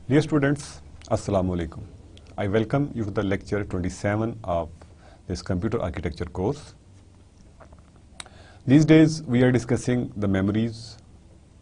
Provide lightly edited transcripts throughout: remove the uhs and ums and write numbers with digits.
Dear students, Assalamu alaikum. I welcome you to the lecture 27 of this computer architecture course. These days we are discussing the memories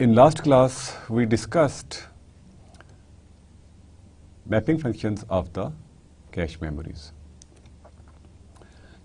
In last class we discussed mapping functions of the cache memories.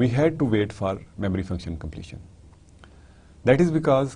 we had to wait for memory function completion. That is because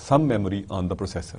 some memory on the processor.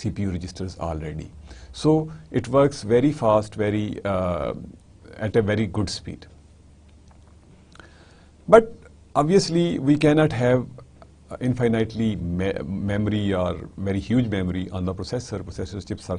CPU registers already. So it works very fast, at a very good speed. But obviously we cannot have infinitely memory or very huge memory on the processor. Processor chips are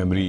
memory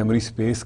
memory space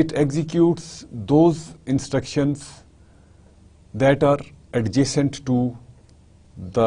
it executes those instructions that are adjacent to the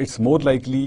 it's more likely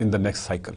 in the next cycle.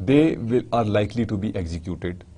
they are likely to be executed.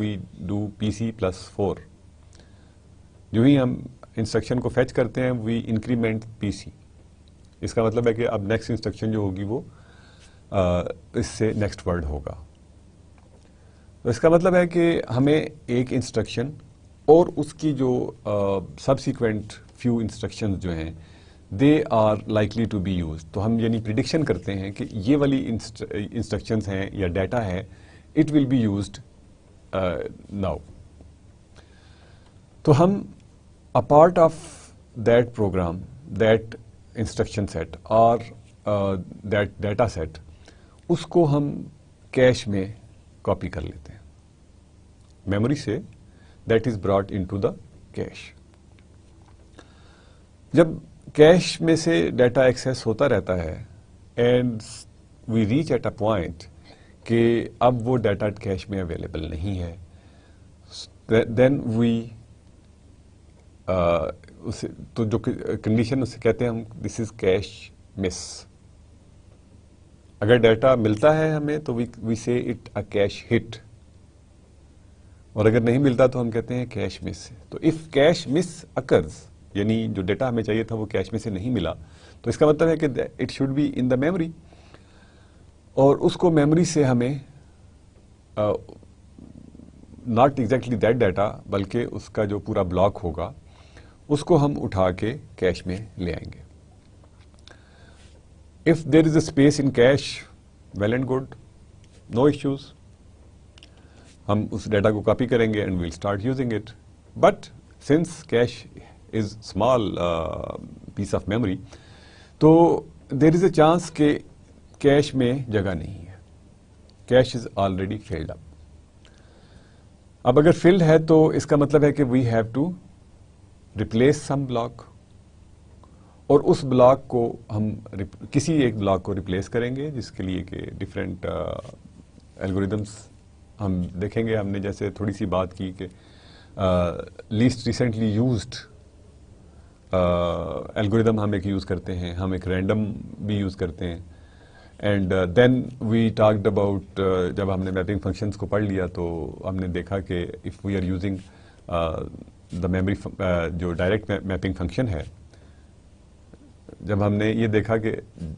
we do PC+4 جو ہی ہم instruction کو fetch کرتے ہیں we increment پی سی. اس کا مطلب ہے کہ اب نیکسٹ انسٹرکشن جو ہوگی وہ اس سے نیکسٹ ورڈ ہوگا. تو اس کا مطلب ہے کہ ہمیں ایک انسٹرکشن اور اس کی جو سبسیکوینٹ فیو انسٹرکشنز جو ہیں they are likely to be use. تو ہم یعنی پریڈکشن کرتے ہیں کہ یہ والی انسٹرکشنز ہیں یا ڈیٹا ہے it will be used now. تو ہم a part of that program, that instruction set اور that data set اس کو ہم کیش میں کاپی کر لیتے ہیں میموری سے. that is brought into the cache. جب کیش میں سے ڈیٹا ایکسیس ہوتا رہتا ہے and we reach at a point کہ اب وہ ڈیٹا کیش میں اویلیبل نہیں ہے, دین وی تو جو کنڈیشن اسے کہتے ہیں ہم دس از کیش مس. اگر ڈیٹا ملتا ہے ہمیں تو وی سے اٹ اے کیش ہٹ, اور اگر نہیں ملتا تو ہم کہتے ہیں کیش مس. تو اف کیش مس اکرز یعنی جو ڈیٹا ہمیں چاہیے تھا وہ کیش میں سے نہیں ملا تو اس کا مطلب ہے کہ it should be in the memory, اور اس کو میموری سے ہمیں ناٹ ایگزیکٹلی دیٹ ڈیٹا بلکہ اس کا جو پورا بلاک ہوگا اس کو ہم اٹھا کے کیش میں لے آئیں گے. If there is a space in cache well and good, no issues, ہم اس ڈیٹا کو کاپی کریں گے and we'll start using it. But since cache is small piece of memory تو دیر از اے چانس کہ cash میں جگہ نہیں ہے, کیش از آلریڈی فلڈ اپ. اب اگر فلڈ ہے تو اس کا مطلب ہے کہ we have to replace some block, اور اس بلاک کو ہم کسی ایک بلاک کو ریپلیس کریں گے جس کے لیے کہ ڈفرینٹ الگوریدمس ہم دیکھیں گے. ہم نے جیسے تھوڑی سی بات کی کہ لیسٹ ریسنٹلی یوزڈ الگوریدم ہم ایک یوز کرتے ہیں, ہم ایک رینڈم بھی یوز کرتے ہیں. And then we talked about, جب ہم نے میپنگ فنکشنز کو پڑھ لیا تو ہم نے دیکھا کہ if we are using the memory جو ڈائریکٹ میپنگ فنکشن ہے, جب ہم نے یہ دیکھا کہ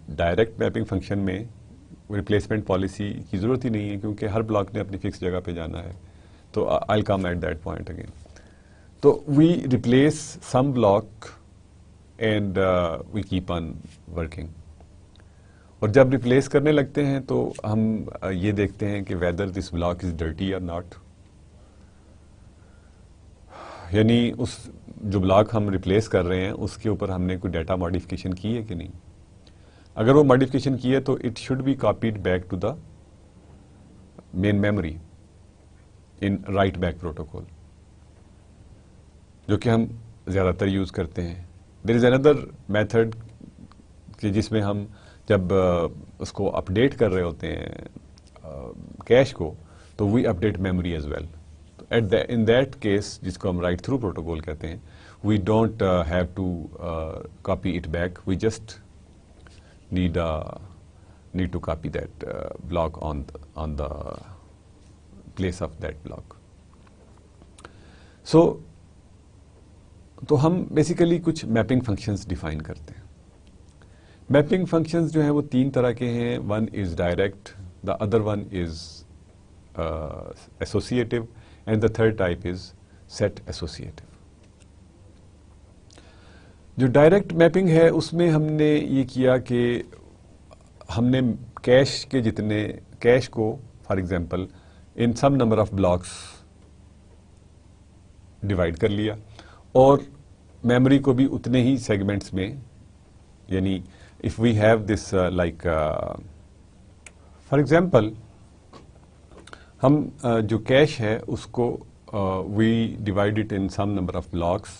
ڈائریکٹ میپنگ فنکشن میں ریپلیسمنٹ پالیسی کی ضرورت ہی نہیں ہے کیونکہ ہر بلاک نے اپنی فکس جگہ پہ جانا ہے. تو I come at that point again. تو we replace some block and we keep on working. اور جب ریپلیس کرنے لگتے ہیں تو ہم یہ دیکھتے ہیں کہ whether this block is dirty اور ناٹ, یعنی اس جو بلاک ہم ریپلیس کر رہے ہیں اس کے اوپر ہم نے کوئی ڈیٹا ماڈیفکیشن کی ہے کہ نہیں. اگر وہ ماڈیفکیشن کی ہے تو it should be copied back to the main memory in write back protocol, جو کہ ہم زیادہ تر یوز کرتے ہیں. دیر از اندر میتھڈ کہ جس میں ہم جب اس کو اپڈیٹ کر رہے ہوتے ہیں کیش کو تو we update memory as well. In that case جس کو ہم رائٹ تھرو پروٹوکول کہتے ہیں, we don't have to copy it back, we just need to copy that block on the place of that block. تو ہم basically کچھ mapping functions define کرتے ہیں. میپنگ فنکشنز جو ہیں وہ تین طرح کے ہیں. One is direct, the other one is associative, and the third type is set associative. جو ڈائریکٹ میپنگ ہے اس میں ہم نے یہ کیا کہ ہم نے کیش کے جتنے کیش کو for example in some number of blocks divide کر لیا, اور میموری کو بھی اتنے ہی سیگمنٹس میں, یعنی if we have this like for example ہم جو کیش ہے اس کو we divide it in some number of blocks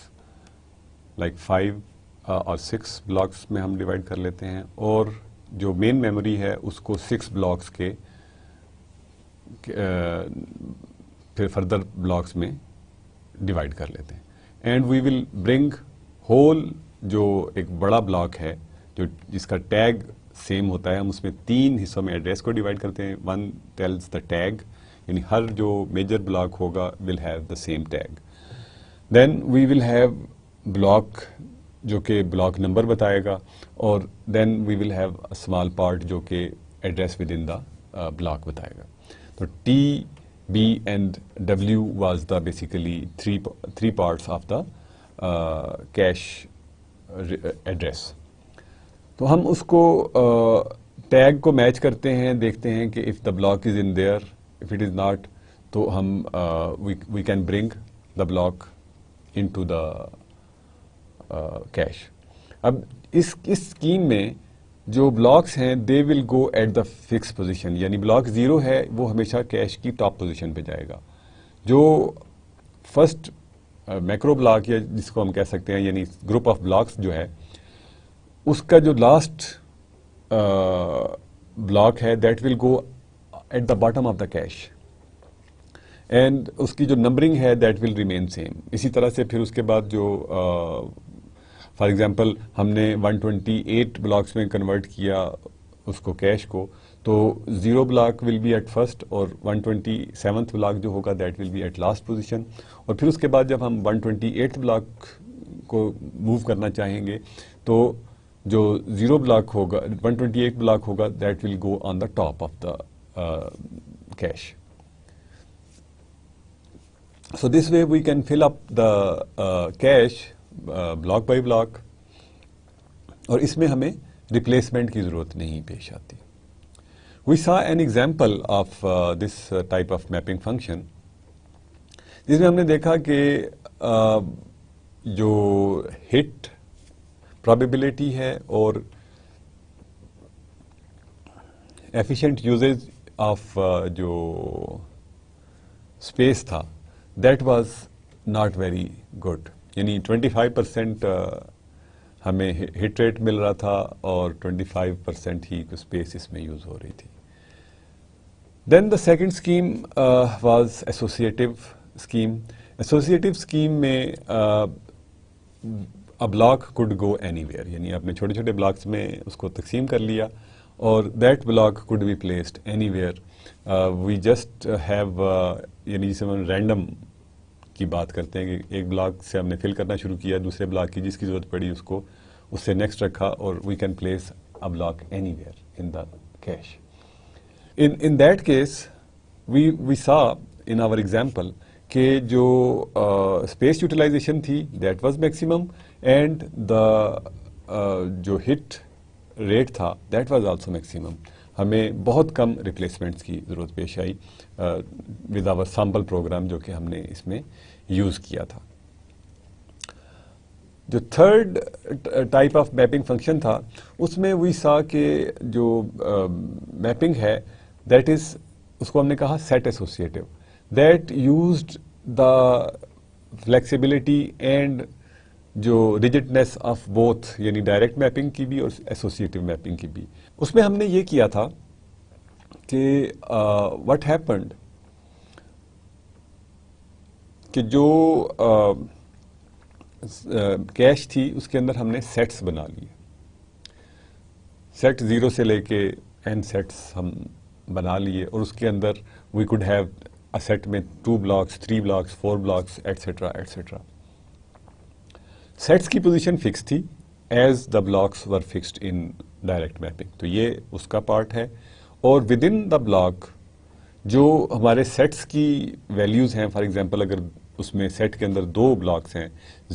like 5 اور 6 بلاکس میں ہم ڈیوائڈ کر لیتے ہیں, اور جو مین میموری ہے اس کو 6 بلاکس کے پھر فردر بلاکس میں ڈیوائڈ کر لیتے ہیں. And we will bring whole جو ایک بڑا بلاک ہے جو جس کا ٹیگ سیم ہوتا ہے, ہم اس میں 3 حصوں میں ایڈریس کو ڈیوائڈ کرتے ہیں. ون ٹیلز دا ٹیگ, یعنی ہر جو میجر بلاک ہوگا will have the same tag. Then we will have block جو کہ بلاک نمبر بتائے گا, اور then we will have a small part جو کہ address within the block بتائے گا. تو T B and W was the basically three parts of the cache address. تو ہم اس کو ٹیگ کو میچ کرتے ہیں, دیکھتے ہیں کہ if the block is in there, if it is not تو ہم we can bring the block in to the cache. اب اس اسکیم میں جو بلاکس ہیں they will go at the fix position, یعنی بلاک 0 ہے وہ ہمیشہ کیش کی ٹاپ پوزیشن پہ جائے گا. جو فرسٹ میکرو بلاک یا جس کو ہم کہہ سکتے ہیں یعنی گروپ آف بلاکس جو ہے اس کا جو لاسٹ بلاک ہے that will go at the bottom of the cache, and اس کی جو نمبرنگ ہے دیٹ ول ریمین سیم. اسی طرح سے پھر اس کے بعد جو فار ایگزامپل ہم نے 128 بلاکس میں کنورٹ کیا اس کو کیش کو, تو 0 block will be at first اور 127th بلاک جو ہوگا that will be at last position. اور پھر اس کے بعد جب ہم 128 بلاک کو موو کرنا چاہیں گے تو جو 0 بلاک ہوگا 128 بلاک ہوگا that will go on the top of the cash. So this way we can fill up the cache block by block, اور اس میں ہمیں ریپلیسمنٹ کی ضرورت نہیں پیش آتی. We saw an example of this type of mapping function, جس میں ہم نے دیکھا کہ جو ہٹ پرابیبلٹی ہے اور ایفیشینٹ یوزیج آف جو اسپیس تھا that was not very good, یعنی 25% ہمیں ہٹ ریٹ مل رہا تھا اور 25% ہی اسپیس اس میں یوز ہو رہی تھی. Then the second scheme was associative scheme. Associative scheme میں block could go anywhere, یعنی آپ نے چھوٹے چھوٹے بلاکس میں اس کو تقسیم کر لیا اور that block could be placed anywhere. We just have یعنی جسے ہم رینڈم کی بات کرتے ہیں کہ ایک بلاک سے ہم نے فل کرنا شروع کیا, دوسرے بلاک کی جس کی ضرورت پڑی اس کو اس سے نیکسٹ رکھا, اور we can place a block anywhere in the cache. In that case we saw in our example کہ جو اسپیس یوٹیلائزیشن تھی that was maximum, and the جو ہٹ ریٹ تھا دیٹ واز آلسو میکسیمم. ہمیں بہت کم replacements کی ضرورت پیش آئی ود آور سیمپل پروگرام جو کہ ہم نے اس میں یوز کیا تھا. جو third type of mapping function تھا اس میں وی سا کہ جو میپنگ ہے دیٹ از, اس کو ہم نے کہا set associative, that used the flexibility and جو ریجڈنیس آف بوتھ, یعنی ڈائریکٹ میپنگ کی بھی اور ایسوسیٹیو میپنگ کی بھی. اس میں ہم نے یہ کیا تھا کہ واٹ ہیپنڈ کہ جو کیش تھی اس کے اندر ہم نے سیٹس بنا لیے, سیٹ 0 سے لے کے n سیٹس ہم بنا لیے, اور اس کے اندر we could have a set میں 2 blocks 3 blocks 4 blocks et cetera et cetera. Sets کی پوزیشن فکس تھی as the blocks were fixed in direct mapping, تو یہ اس کا پارٹ ہے. اور ود ان دا بلاک جو ہمارے سیٹس کی ویلیوز ہیں, فار ایگزامپل اگر اس میں سیٹ کے اندر 2 بلاکس ہیں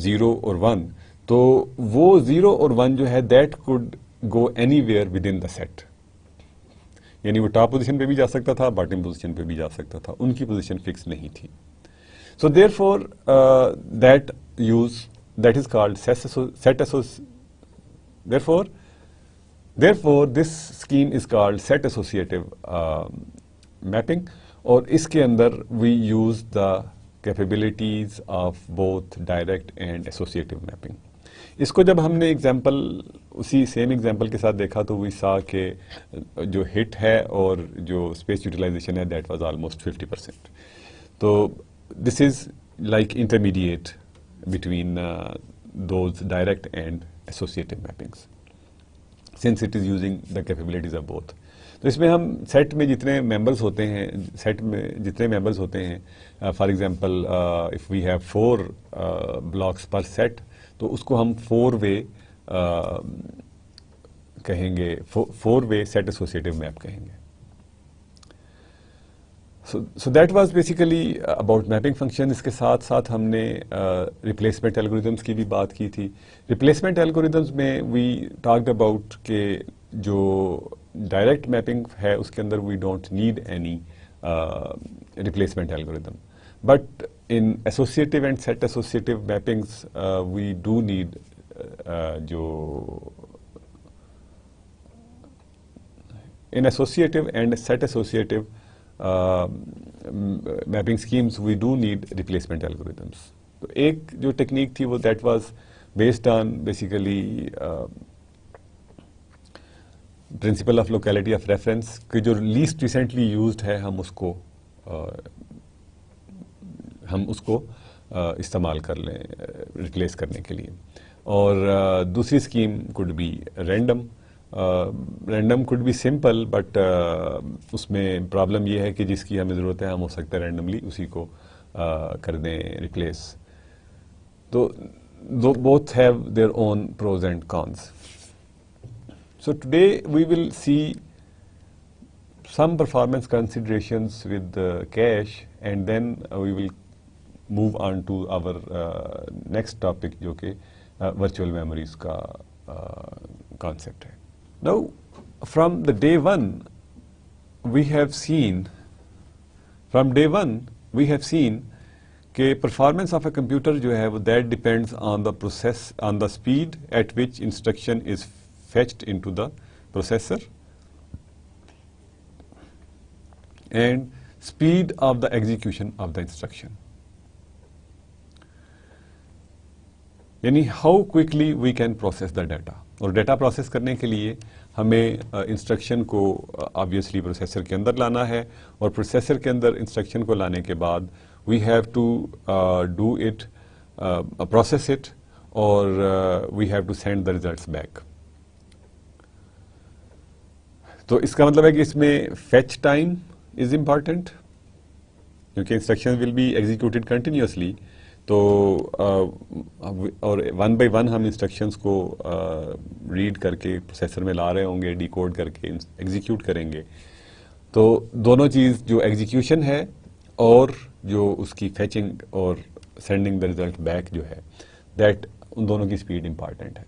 0 اور 1, تو وہ 0 اور 1 جو ہے that could go anywhere within the set, یعنی وہ ٹاپ پوزیشن پہ بھی جا سکتا تھا باٹم پوزیشن پہ بھی جا سکتا تھا, ان کی پوزیشن فکس نہیں تھی. So therefore that use that is called set therefore this scheme is called set associative mapping, اور اس کے اندر we use the capabilities of both direct and associative mapping. اس کو جب ہم نے ایگزامپل اسی سیم ایگزامپل کے ساتھ دیکھا تو we saw کہ جو ہٹ ہے اور جو اسپیس یوٹیلائزیشن ہے that was almost 50%. تو this is like intermediate between those direct and associative mappings, since it is using the capabilities of both. تو اس میں ہم سیٹ میں جتنے ممبرز ہوتے ہیں، سیٹ میں جتنے ممبرز ہوتے ہیں، for example if we have 4 blocks per set, تو اس کو ہم 4 وے کہیں گے، 4 وے سیٹ ایسوسیٹیو میپ کہیں گے. So that was basically about mapping function. اس کے ساتھ ساتھ ہم نے ریپلیسمنٹ الگوریدمس کی بھی بات کی تھی. ریپلیسمنٹ الگوریدمس میں وی ٹاکڈ اباؤٹ کہ جو ڈائریکٹ میپنگ ہے اس کے اندر we don't need any replacement algorithm, but in associative and set associative mappings we do need جو ان associative and set associative mapping schemes we do need replacement algorithms. تو ایک جو ٹیکنیک تھی وہ that was based on basically principle of locality of reference کہ جو list recently used ہے ہم اس کو استعمال کر لیں ریپلیس کرنے کے لیے. اور دوسری scheme could be random. Random could be simple, but اس میں پرابلم یہ ہے کہ جس کی ہمیں ضرورت ہے ہم ہو سکتا ہے رینڈملی اسی کو کر دیں ریپلیس. تو both have their own pros and cons. So today we will see some performance considerations with cache, and then we will move on to our next topic جو کہ virtual memories کا concept ہے. Now from the day one we have seen کہ performance of a computer جو ہے وہ that depends on the speed at which instruction is fetched into the processor and speed of the execution of the instruction. یعنی how quickly we can process the data. اور data process کرنے کے لیے ہمیں instruction کو obviously processor کے اندر لانا ہے، اور پروسیسر کے اندر انسٹرکشن کو لانے کے بعد we have to do it process it, اور we have to send the results back. تو اس کا مطلب ہے کہ اس میں فیچ ٹائم از امپارٹینٹ کیونکہ instruction will be executed continuously. تو اور 1 by 1 ہم انسٹرکشنس کو ریڈ کر کے پروسیسر میں لا رہے ہوں گے، ڈیکوڈ کر کے ایگزیکیوٹ کریں گے. تو دونوں چیز جو ایگزیکیوشن ہے اور جو اس کی فیچنگ اور سینڈنگ دا ریزلٹ بیک جو ہے دیٹ، ان دونوں کی اسپیڈ امپارٹینٹ ہے.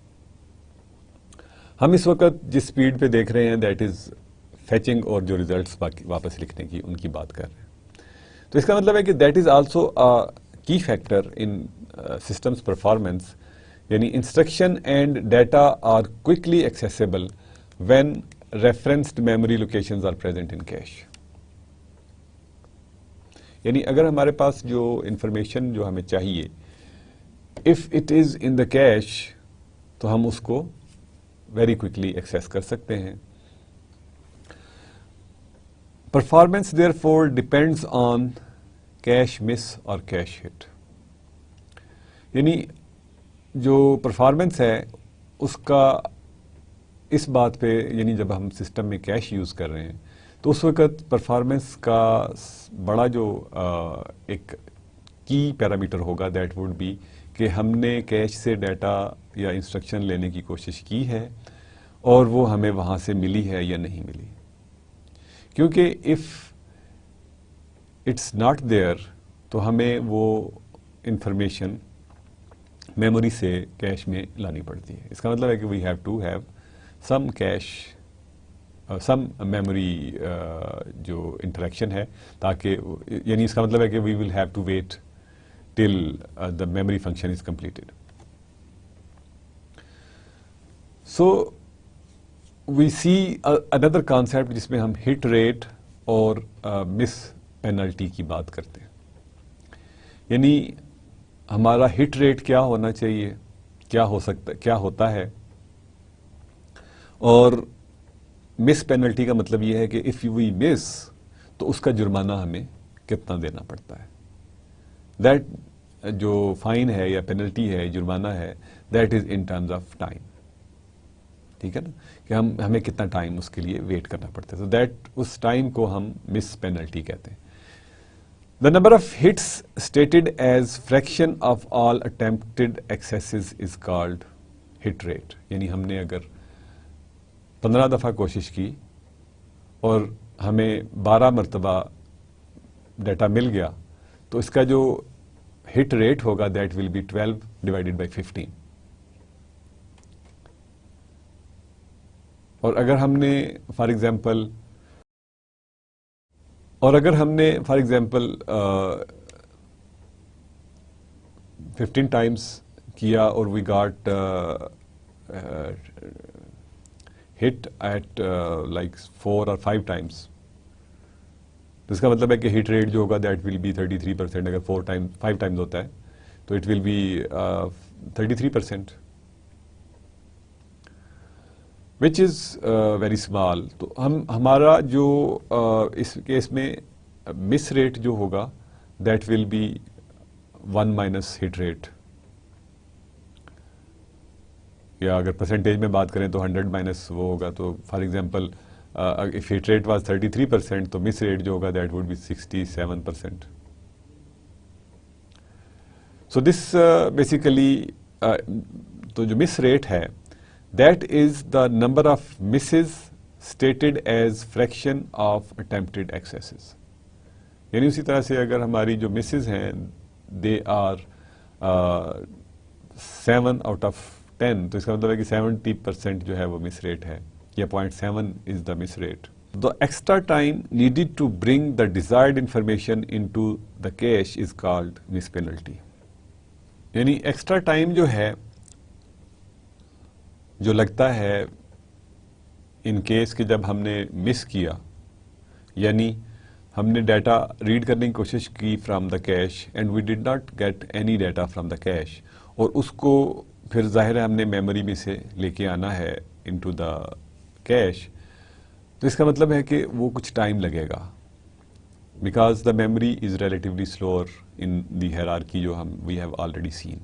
ہم اس وقت جس اسپیڈ پہ دیکھ رہے ہیں دیٹ از فیچنگ اور جو ریزلٹس واپس لکھنے کی ان کی بات کر رہے ہیں. تو اس کا مطلب ہے کہ that is also key factor in systems performance. یعنی instruction and data are quickly accessible when referenced memory locations are present in cache. یعنی اگر ہمارے پاس جو انفارمیشن جو ہمیں چاہیے if it is in the cache تو ہم اس کو very quickly access کر سکتے ہیں. Performance therefore depends on cache miss اور کیش ہٹ. یعنی جو پرفارمنس ہے اس کا اس بات پہ، یعنی جب ہم سسٹم میں کیش یوز کر رہے ہیں تو اس وقت پرفارمنس کا بڑا جو ایک کی پیرامیٹر ہوگا دیٹ وڈ بی کہ ہم نے کیش سے ڈیٹا یا انسٹرکشن لینے کی کوشش کی ہے اور وہ ہمیں وہاں سے ملی ہے یا نہیں ملی. کیونکہ اف اٹس ناٹ دیئر تو ہمیں وہ انفارمیشن میموری سے کیش میں لانی پڑتی ہے. اس کا مطلب ہے کہ we have to have some cache some memory جو انٹریکشن ہے، تاکہ یعنی اس کا مطلب ہے کہ we will have to wait till the memory function is completed. So we see اندر کانسیپٹ جس میں ہم ہٹ ریٹ اور مس پینلٹی کی بات کرتے ہیں. یعنی ہمارا ہٹ ریٹ کیا ہونا چاہیے، کیا ہوتا ہے، اور مس پینلٹی کا مطلب یہ ہے کہ اف وی مس تو اس کا جرمانہ ہمیں کتنا دینا پڑتا ہے. دیٹ جو فائن ہے یا پینلٹی ہے، جرمانہ ہے، that is in terms of time. ٹھیک ہے نا, کہ ہمیں کتنا ٹائم اس کے لیے ویٹ کرنا پڑتا ہے. تو دیٹ اس ٹائم کو ہم مس پینلٹی کہتے ہیں. The number of hits stated as fraction of all attempted accesses is called hit rate. یعنی ہم نے اگر 15 دفعہ کوشش کی اور ہمیں 12 مرتبہ ڈیٹا مل گیا تو اس کا جو ہٹ ریٹ ہوگا that will be 12 divided by 15. اور اگر ہم نے فار ایگزامپل 15 ٹائمس کیا اور we got hit at like 4 اور 5 ٹائمس, تو اس کا مطلب ہے کہ ہٹ ریٹ جو ہوگا دیٹ ول بی 33%. اگر 5 ٹائمز ہوتا ہے تو it will be 33%, which is very small. تو ہمارا جو اس کیس میں مس ریٹ جو ہوگا that will be 1 minus hit rate, یا اگر پرسنٹیج میں بات کریں تو 100 مائنس وہ ہوگا. تو for example if hit rate was 33% تو miss rate جو ہوگا that would be 67%. So this basically تو جو miss rate ہے that is the number of misses stated as fraction of attempted accesses. یعنی اسی طرح سے اگر ہماری جو misses ہیں they are 7 out of 10 تو اس کا مطلب ہے کہ 70% جو ہے وہ miss rate ہے, یا 0.7 is the miss rate. The extra time needed to bring the desired information into the cache is called miss penalty. یعنی ایکسٹرا ٹائم جو ہے جو لگتا ہے ان کیس کہ جب ہم نے مس کیا, یعنی ہم نے ڈیٹا ریڈ کرنے کی کوشش کی from the cache and we did not get any data from the cache, اور اس کو پھر ظاہر ہے ہم نے میموری میں سے لے کے آنا ہے انٹو دا کیش, تو اس کا مطلب ہے کہ وہ کچھ ٹائم لگے گا, because the memory is relatively slower in the hierarchy جو ہم وی ہیو آلریڈی سین.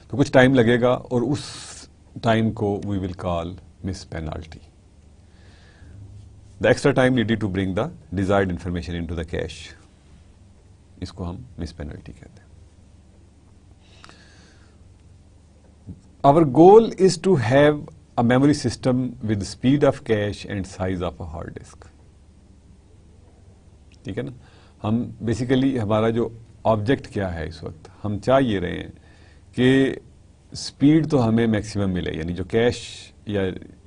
تو کچھ ٹائم لگے گا اور اس ٹائم کو we will call miss penalty. The extra time needed to bring the desired information in to the cache, اس کو ہم مس پینالٹی کہتے ہیں. Our goal is to have a memory system with speed of cache and size of a hard disk. ٹھیک ہے نا, ہم basically ہمارا جو آبجیکٹ کیا ہے اس وقت, ہم چاہ یہ رہے ہیں کہ اسپیڈ تو ہمیں میکسیمم ملے, یعنی جو کیش یا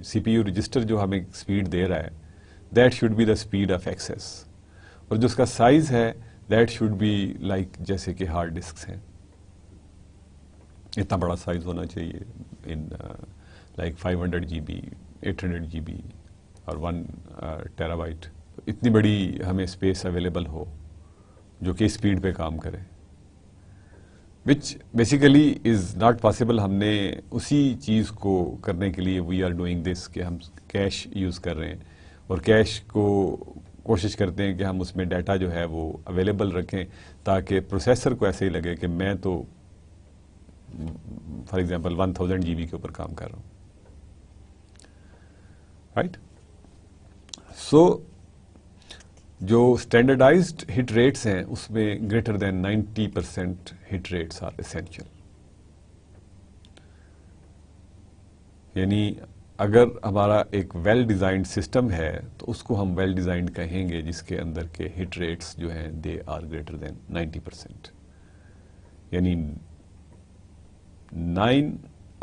سی پی یو رجسٹر جو ہمیں اسپیڈ دے رہا ہے that should be the speed of access, اور جو اس کا سائز ہے دیٹ شوڈ بی لائک جیسے کہ ہارڈ ڈسکس ہیں, اتنا بڑا سائز ہونا چاہیے ان لائک 500 GB 800 GB اور 1 TB, اتنی بڑی ہمیں اسپیس اویلیبل ہو جو کہ اسپیڈ پہ کام کرے, which basically is not possible. ہم نے اسی چیز کو کرنے کے لیے وی آر ڈوئنگ دس کہ ہم کیش یوز کر رہے ہیں, اور کیش کو کوشش کرتے ہیں کہ ہم اس میں ڈیٹا جو ہے وہ اویلیبل رکھیں تاکہ پروسیسر کو ایسے ہی لگے کہ میں تو فار ایگزامپل 1000 GB کے اوپر کام کر رہا ہوں, رائٹ. سو جو اسٹینڈرڈائزڈ ہٹ ریٹس ہیں اس میں greater than 90% hit rates are essential. یعنی اگر ہمارا ایک ویل ڈیزائنڈ سسٹم ہے تو اس کو ہم ویل ڈیزائنڈ کہیں گے جس کے اندر کے ہٹ ریٹس جو ہیں دے آر گریٹر دین 90%. یعنی 9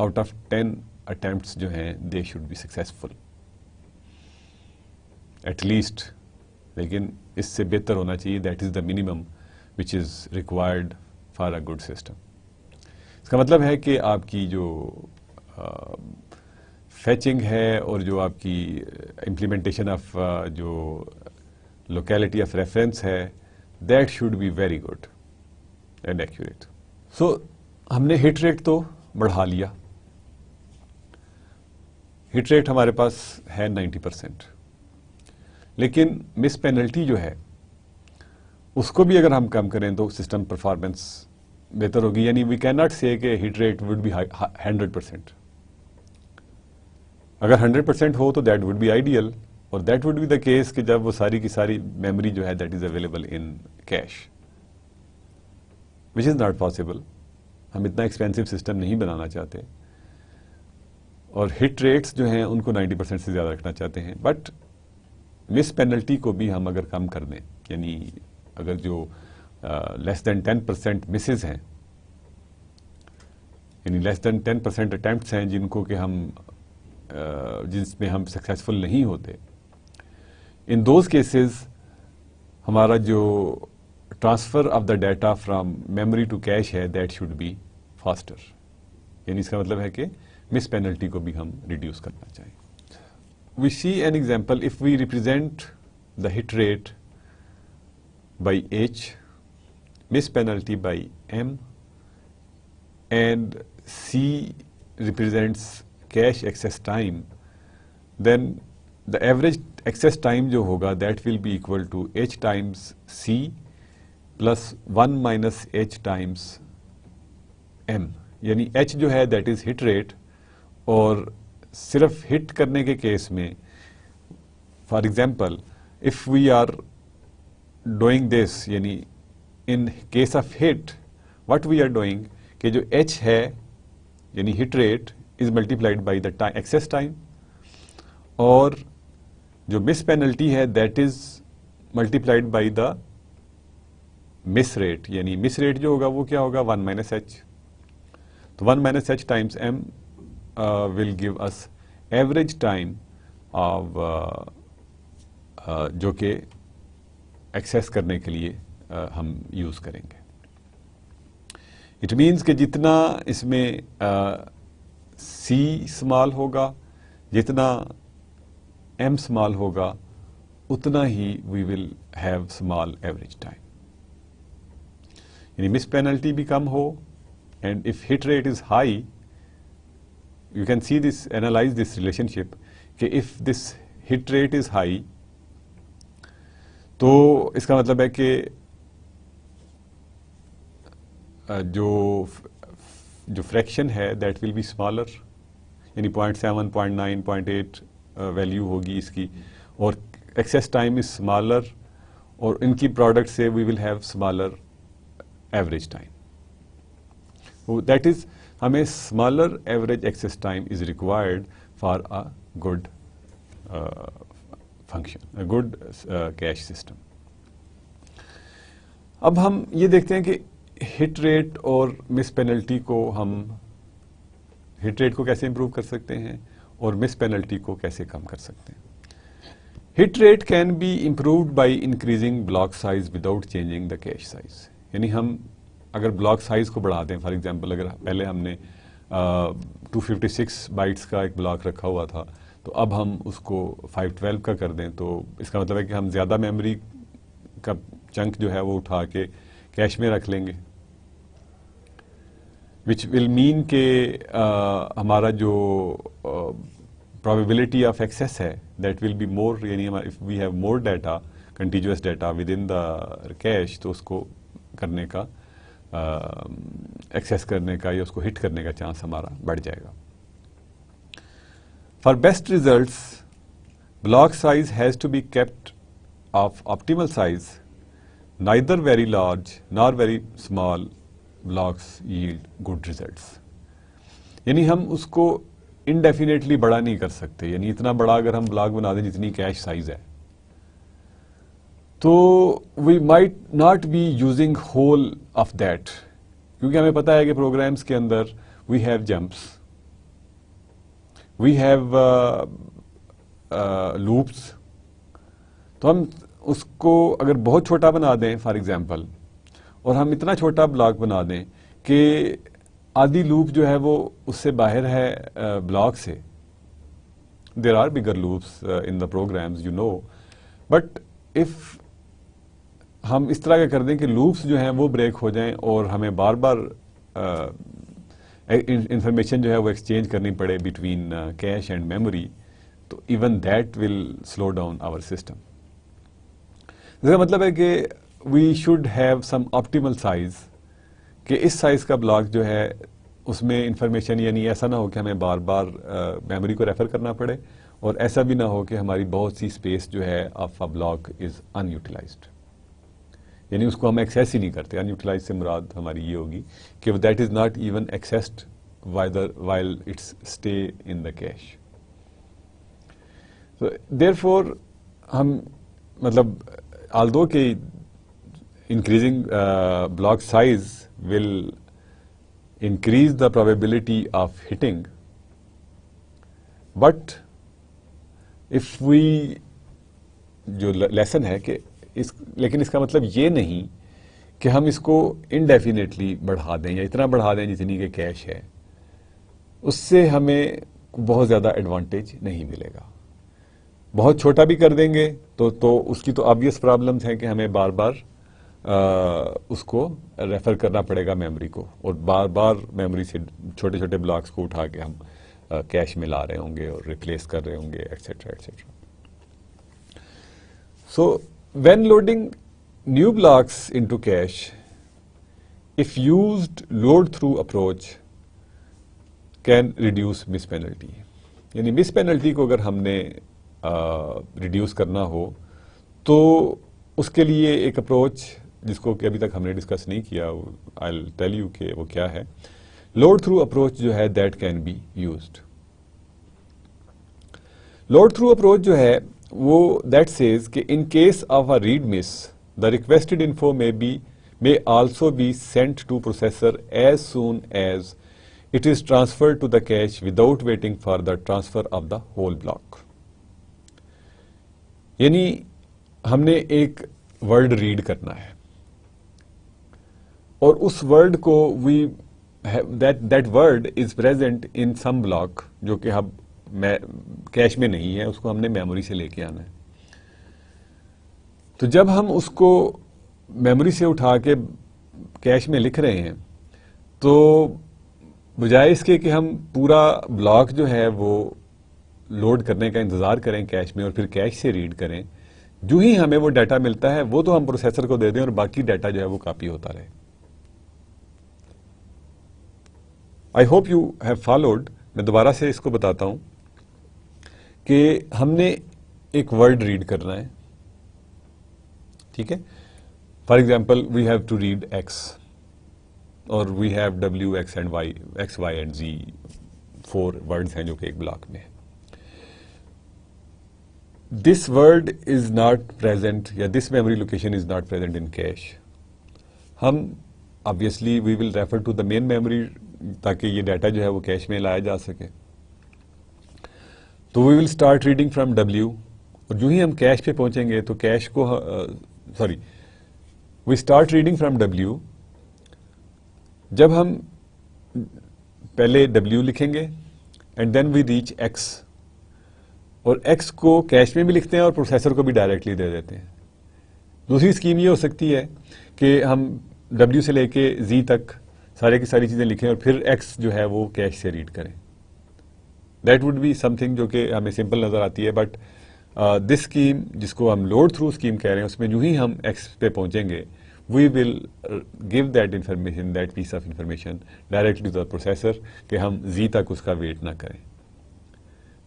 out of 10 attempts جو ہیں they should be successful at least, لیکن اس سے بہتر ہونا چاہیے. that is the minimum which is required for a good system. اس کا مطلب ہے کہ آپ کی جو فیچنگ ہے اور جو آپ کی امپلیمنٹیشن آف جو لوکیلٹی آف ریفرنس ہے that should be very good and accurate. So ہم نے ہٹ ریٹ تو بڑھا لیا, ہٹ ریٹ ہمارے پاس ہے 90%, لیکن مس پینلٹی جو ہے اس کو بھی اگر ہم کم کریں تو سسٹم پرفارمنس بہتر ہوگی. یعنی وی کین ناٹ سے کہ ہٹ ریٹ وڈ بی 100%. اگر 100% ہو تو دیٹ وڈ بی آئیڈیل، اور that would be the case کہ جب وہ ساری کی ساری میموری جو ہے that is available in cache, which is not possible. ہم اتنا ایکسپینسو سسٹم نہیں بنانا چاہتے، اور ہٹ ریٹس جو ہیں ان کو 90% سے زیادہ رکھنا چاہتے ہیں. بٹ مس پینلٹی کو بھی ہم اگر کم کر دیں، یعنی اگر جو لیس دین 10% مسز ہیں، یعنی لیس دین 10% اٹیمپٹس ہیں جن کو کہ ہم جس میں ہم سکسیسفل نہیں ہوتے، ان دوز کیسز ہمارا جو transfer of the data from memory to cache ہے دیٹ شوڈ بی فاسٹر. یعنی اس کا مطلب ہے کہ مس پینلٹی کو بھی ہم ریڈیوس کرنا چاہیں. We see an example if we represent the hit rate by H, miss penalty by M, and C represents cache access time, then the average access time جو ہوگا that will be equal to H times C plus 1 minus H times M. یعنی H جو ہے that is hit rate، اور صرف ہٹ کرنے کے case میں for example if we are doing this, یعنی in case of hit what we are doing کہ جو ایچ ہے یعنی hit rate is multiplied by the access time, اور جو مس پینلٹی ہے that is multiplied by the miss rate. یعنی miss rate جو ہوگا وہ کیا ہوگا 1 minus H. تو 1 minus H times M will give us average time of جو کہ ایکسیس کرنے کے لیے ہم یوز کریں گے. اٹ مینس کہ جتنا اس میں سی اسمال ہوگا، جتنا ایم اسمال ہوگا، اتنا ہی we will have small average time. یعنی مس پینلٹی بھی کم ہو، and if hit rate is high, you can see this, analyze this relationship کہ if this hit rate is high تو اس کا مطلب ہے کہ جو فریکشن ہے that will be smaller، یعنی 0.7 0.9 0.8 ویلیو ہوگی اس کی، اور ایکسیس ٹائم از smaller، اور ان کی پروڈکٹ سے we will have smaller average time. That is ہمیں smaller average access time is required for a good function, a good cache system. اب ہم یہ دیکھتے ہیں کہ ہٹ ریٹ اور مس پینلٹی کو ہم ہٹ ریٹ کو کیسے امپروو کر سکتے ہیں اور مس پینلٹی کو کیسے کم کر سکتے ہیں. Hit rate can be improved by increasing block size without changing the cache size. یعنی ہم اگر بلاک سائز کو بڑھا دیں، فار ایگزامپل اگر پہلے ہم نے 256 بائٹس کا ایک بلاک رکھا ہوا تھا، تو اب ہم اس کو 512 کا کر دیں، تو اس کا مطلب ہے کہ ہم زیادہ میموری کا چنک جو ہے وہ اٹھا کے کیش میں رکھ لیں گے، وچ ول مین کہ ہمارا جو probability آف ایکسیس ہے دیٹ ول بی مور. یعنی if we have more data, contiguous data within the cache, تو اس کو کرنے کا ایکسیس کرنے کا یا اس کو ہٹ کرنے کا چانس ہمارا بڑھ جائے گا. For best results block size has to be kept of optimal size. Neither very large nor very small blocks yield good results. یعنی ہم اس کو انڈیفینیٹلی بڑا نہیں کر سکتے. یعنی اتنا بڑا اگر ہم بلاک بنا دیں جتنی کیش سائز ہے، تو we might not be using whole of that, کیونکہ ہمیں پتا ہے کہ پروگرامس کے اندر we have jumps, we have loops. تو ہم اس کو اگر بہت چھوٹا بنا دیں فار ایگزامپل، اور ہم اتنا چھوٹا بلاک بنا دیں کہ آدھی لوپ جو ہے وہ اس سے باہر ہے بلاک سے. There are bigger loops in the programs you know, but if ہم اس طرح کا کر دیں کہ لوپس جو ہیں وہ بریک ہو جائیں اور ہمیں بار بار انفارمیشن جو ہے وہ ایکسچینج کرنی پڑے بٹوین کیش اینڈ میموری، تو even that will slow down our system. اس کا مطلب ہے کہ we should have some optimal size, کہ اس سائز کا بلاک جو ہے اس میں انفارمیشن یعنی ایسا نہ ہو کہ ہمیں بار بار میموری کو ریفر کرنا پڑے، اور ایسا بھی نہ ہو کہ ہماری بہت سی اسپیس جو ہے of a block is in utilised, یعنی اس کو ہم ایکسیس ہی نہیں کرتے. ان یوٹیلائز سے مراد ہماری یہ ہوگی کہ that is not even accessed while it's stay in the cache. Therefore ہم مطلب آلدو کہ increasing block size will increase the probability of hitting, but if we جو لیسن ہے کہ لیکن اس کا مطلب یہ نہیں کہ ہم اس کو انڈیفینیٹلی بڑھا دیں یا اتنا بڑھا دیں جتنی کہ کیش ہے. اس سے ہمیں بہت زیادہ ایڈوانٹیج نہیں ملے گا. بہت چھوٹا بھی کر دیں گے تو اس کی تو آبویس پرابلمس ہیں کہ ہمیں بار بار اس کو ریفر کرنا پڑے گا میموری کو، اور بار بار میموری سے چھوٹے چھوٹے بلاکس کو اٹھا کے ہم کیش میں لا رہے ہوں گے اور ریپلیس کر رہے ہوں گے et cetera et cetera. So when loading new blocks into cash, if used load through approach can reduce miss penalty. یعنی مس پینلٹی کو اگر ہم نے ریڈیوس کرنا ہو تو اس کے لیے ایک اپروچ جس کو کہ ابھی تک ہم نے ڈسکس نہیں کیا، I'll tell you کہ وہ کیا ہے. لوڈ تھرو اپروچ جو ہے that can be used. Load through approach جو ہے وہ دیٹ سیز کہ in case of a read miss the requested info may also be sent to processor as soon as it is transferred to the cache without waiting for the transfer of the whole block. یعنی ہم نے ایک word red کرنا ہے اور اس word کو that word is present in some block جو کہ اب کیش میں نہیں ہے، اس کو ہم نے میموری سے لے کے آنا ہے. تو جب ہم اس کو میموری سے اٹھا کے کیش میں لکھ رہے ہیں تو بجائے اس کے کہ ہم پورا بلاک جو ہے وہ لوڈ کرنے کا انتظار کریں کیش میں اور پھر کیش سے ریڈ کریں، جو ہی ہمیں وہ ڈیٹا ملتا ہے وہ تو ہم پروسیسر کو دے دیں اور باقی ڈیٹا جو ہے وہ کاپی ہوتا رہے. I hope you have followed. میں دوبارہ سے اس کو بتاتا ہوں کہ ہم نے ایک ورڈ ریڈ کرنا ہے، ٹھیک ہے. For example we have to read X اور we have W X and Y, X Y and Z, 4 words ہیں جو کہ ایک بلاک میں ہے. This word is not present یا this memory location is not present in cache. ہم obviously we will refer to the main memory تاکہ یہ ڈیٹا جو ہے وہ کیش میں لایا جا سکے. تو we will start reading from W اور جو ہی ہم کیش پہ پہنچیں گے تو کیش کو we start reading from W. جب ہم پہلے W لکھیں گے and then we reach X اور X کو کیش میں بھی لکھتے ہیں اور پروسیسر کو بھی ڈائریکٹلی دے دیتے ہیں. دوسری اسکیم یہ ہو سکتی ہے کہ ہم W سے لے کے Z تک سارے کی ساری چیزیں لکھیں اور پھر X جو ہے وہ کیش سے ریڈ کریں. That would be something جو کہ ہمیں سمپل نظر آتی ہے، بٹ دس اسکیم جس کو ہم لوڈ تھرو اسکیم کہہ رہے ہیں اس میں جو ہی ہم X پہ پہنچیں گے we will give that information, that piece of information directly to the processor کہ ہم Z تک اس کا ویٹ نہ کریں.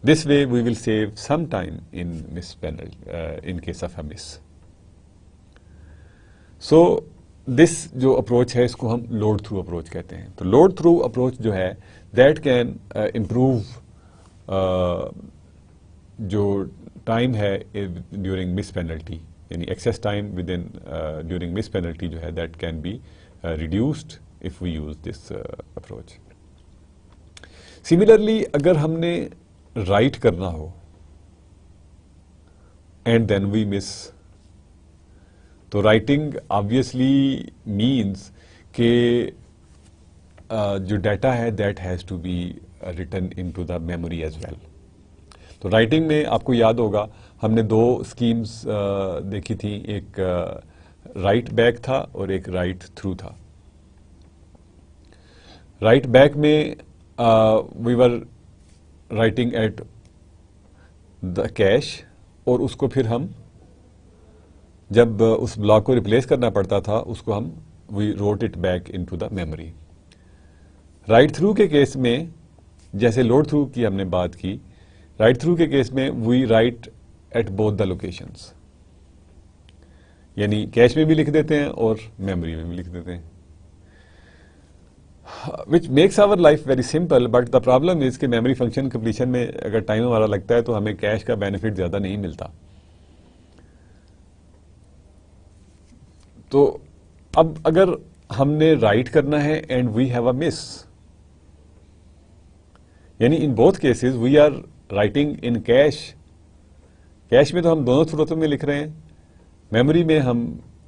This way we will save some time in case of a miss. So this جو اپروچ ہے اس کو ہم لوڈ تھرو اپروچ کہتے ہیں. تو لوڈ تھرو اپروچ جو ہے دیٹ کین امپروو جو ٹائم ہے ڈیورنگ مس پینلٹی، یعنی access time within during miss penalty جو ہے that can be reduced if we use this approach. Similarly اگر ہم نے رائٹ کرنا ہو اینڈ دین وی مس، تو رائٹنگ آبویسلی مینس کہ جو ڈیٹا ہے that has to be written in to the memory as well. تو رائٹنگ میں آپ کو یاد ہوگا ہم نے 2 اسکیمز دیکھی تھیں، ایک رائٹ بیک تھا اور ایک رائٹ تھرو تھا. رائٹ بیک میں وی ور رائٹنگ ایٹ دا کیش اور اس کو پھر ہم جب اس بلاک کو ریپلیس کرنا پڑتا تھا اس کو ہم we wrote it back in to the memory. Write through کے کیس میں جیسے لوڈ تھرو کی ہم نے بات کی، رائٹ تھرو کے کیس میں we write at both the locations, یعنی کیش میں بھی لکھ دیتے ہیں اور میموری میں بھی لکھ دیتے ہیں، which makes our life very simple. But the problem is کہ میموری فنکشن کمپلیشن میں اگر ٹائم ہمارا لگتا ہے تو ہمیں کیش کا بینیفٹ زیادہ نہیں ملتا. تو اب اگر ہم نے رائٹ کرنا ہے and we have a miss, یعنی in both cases we are writing in cache. Cache میں تو ہم دونوں صورتوں میں لکھ رہے ہیں، میموری میں ہم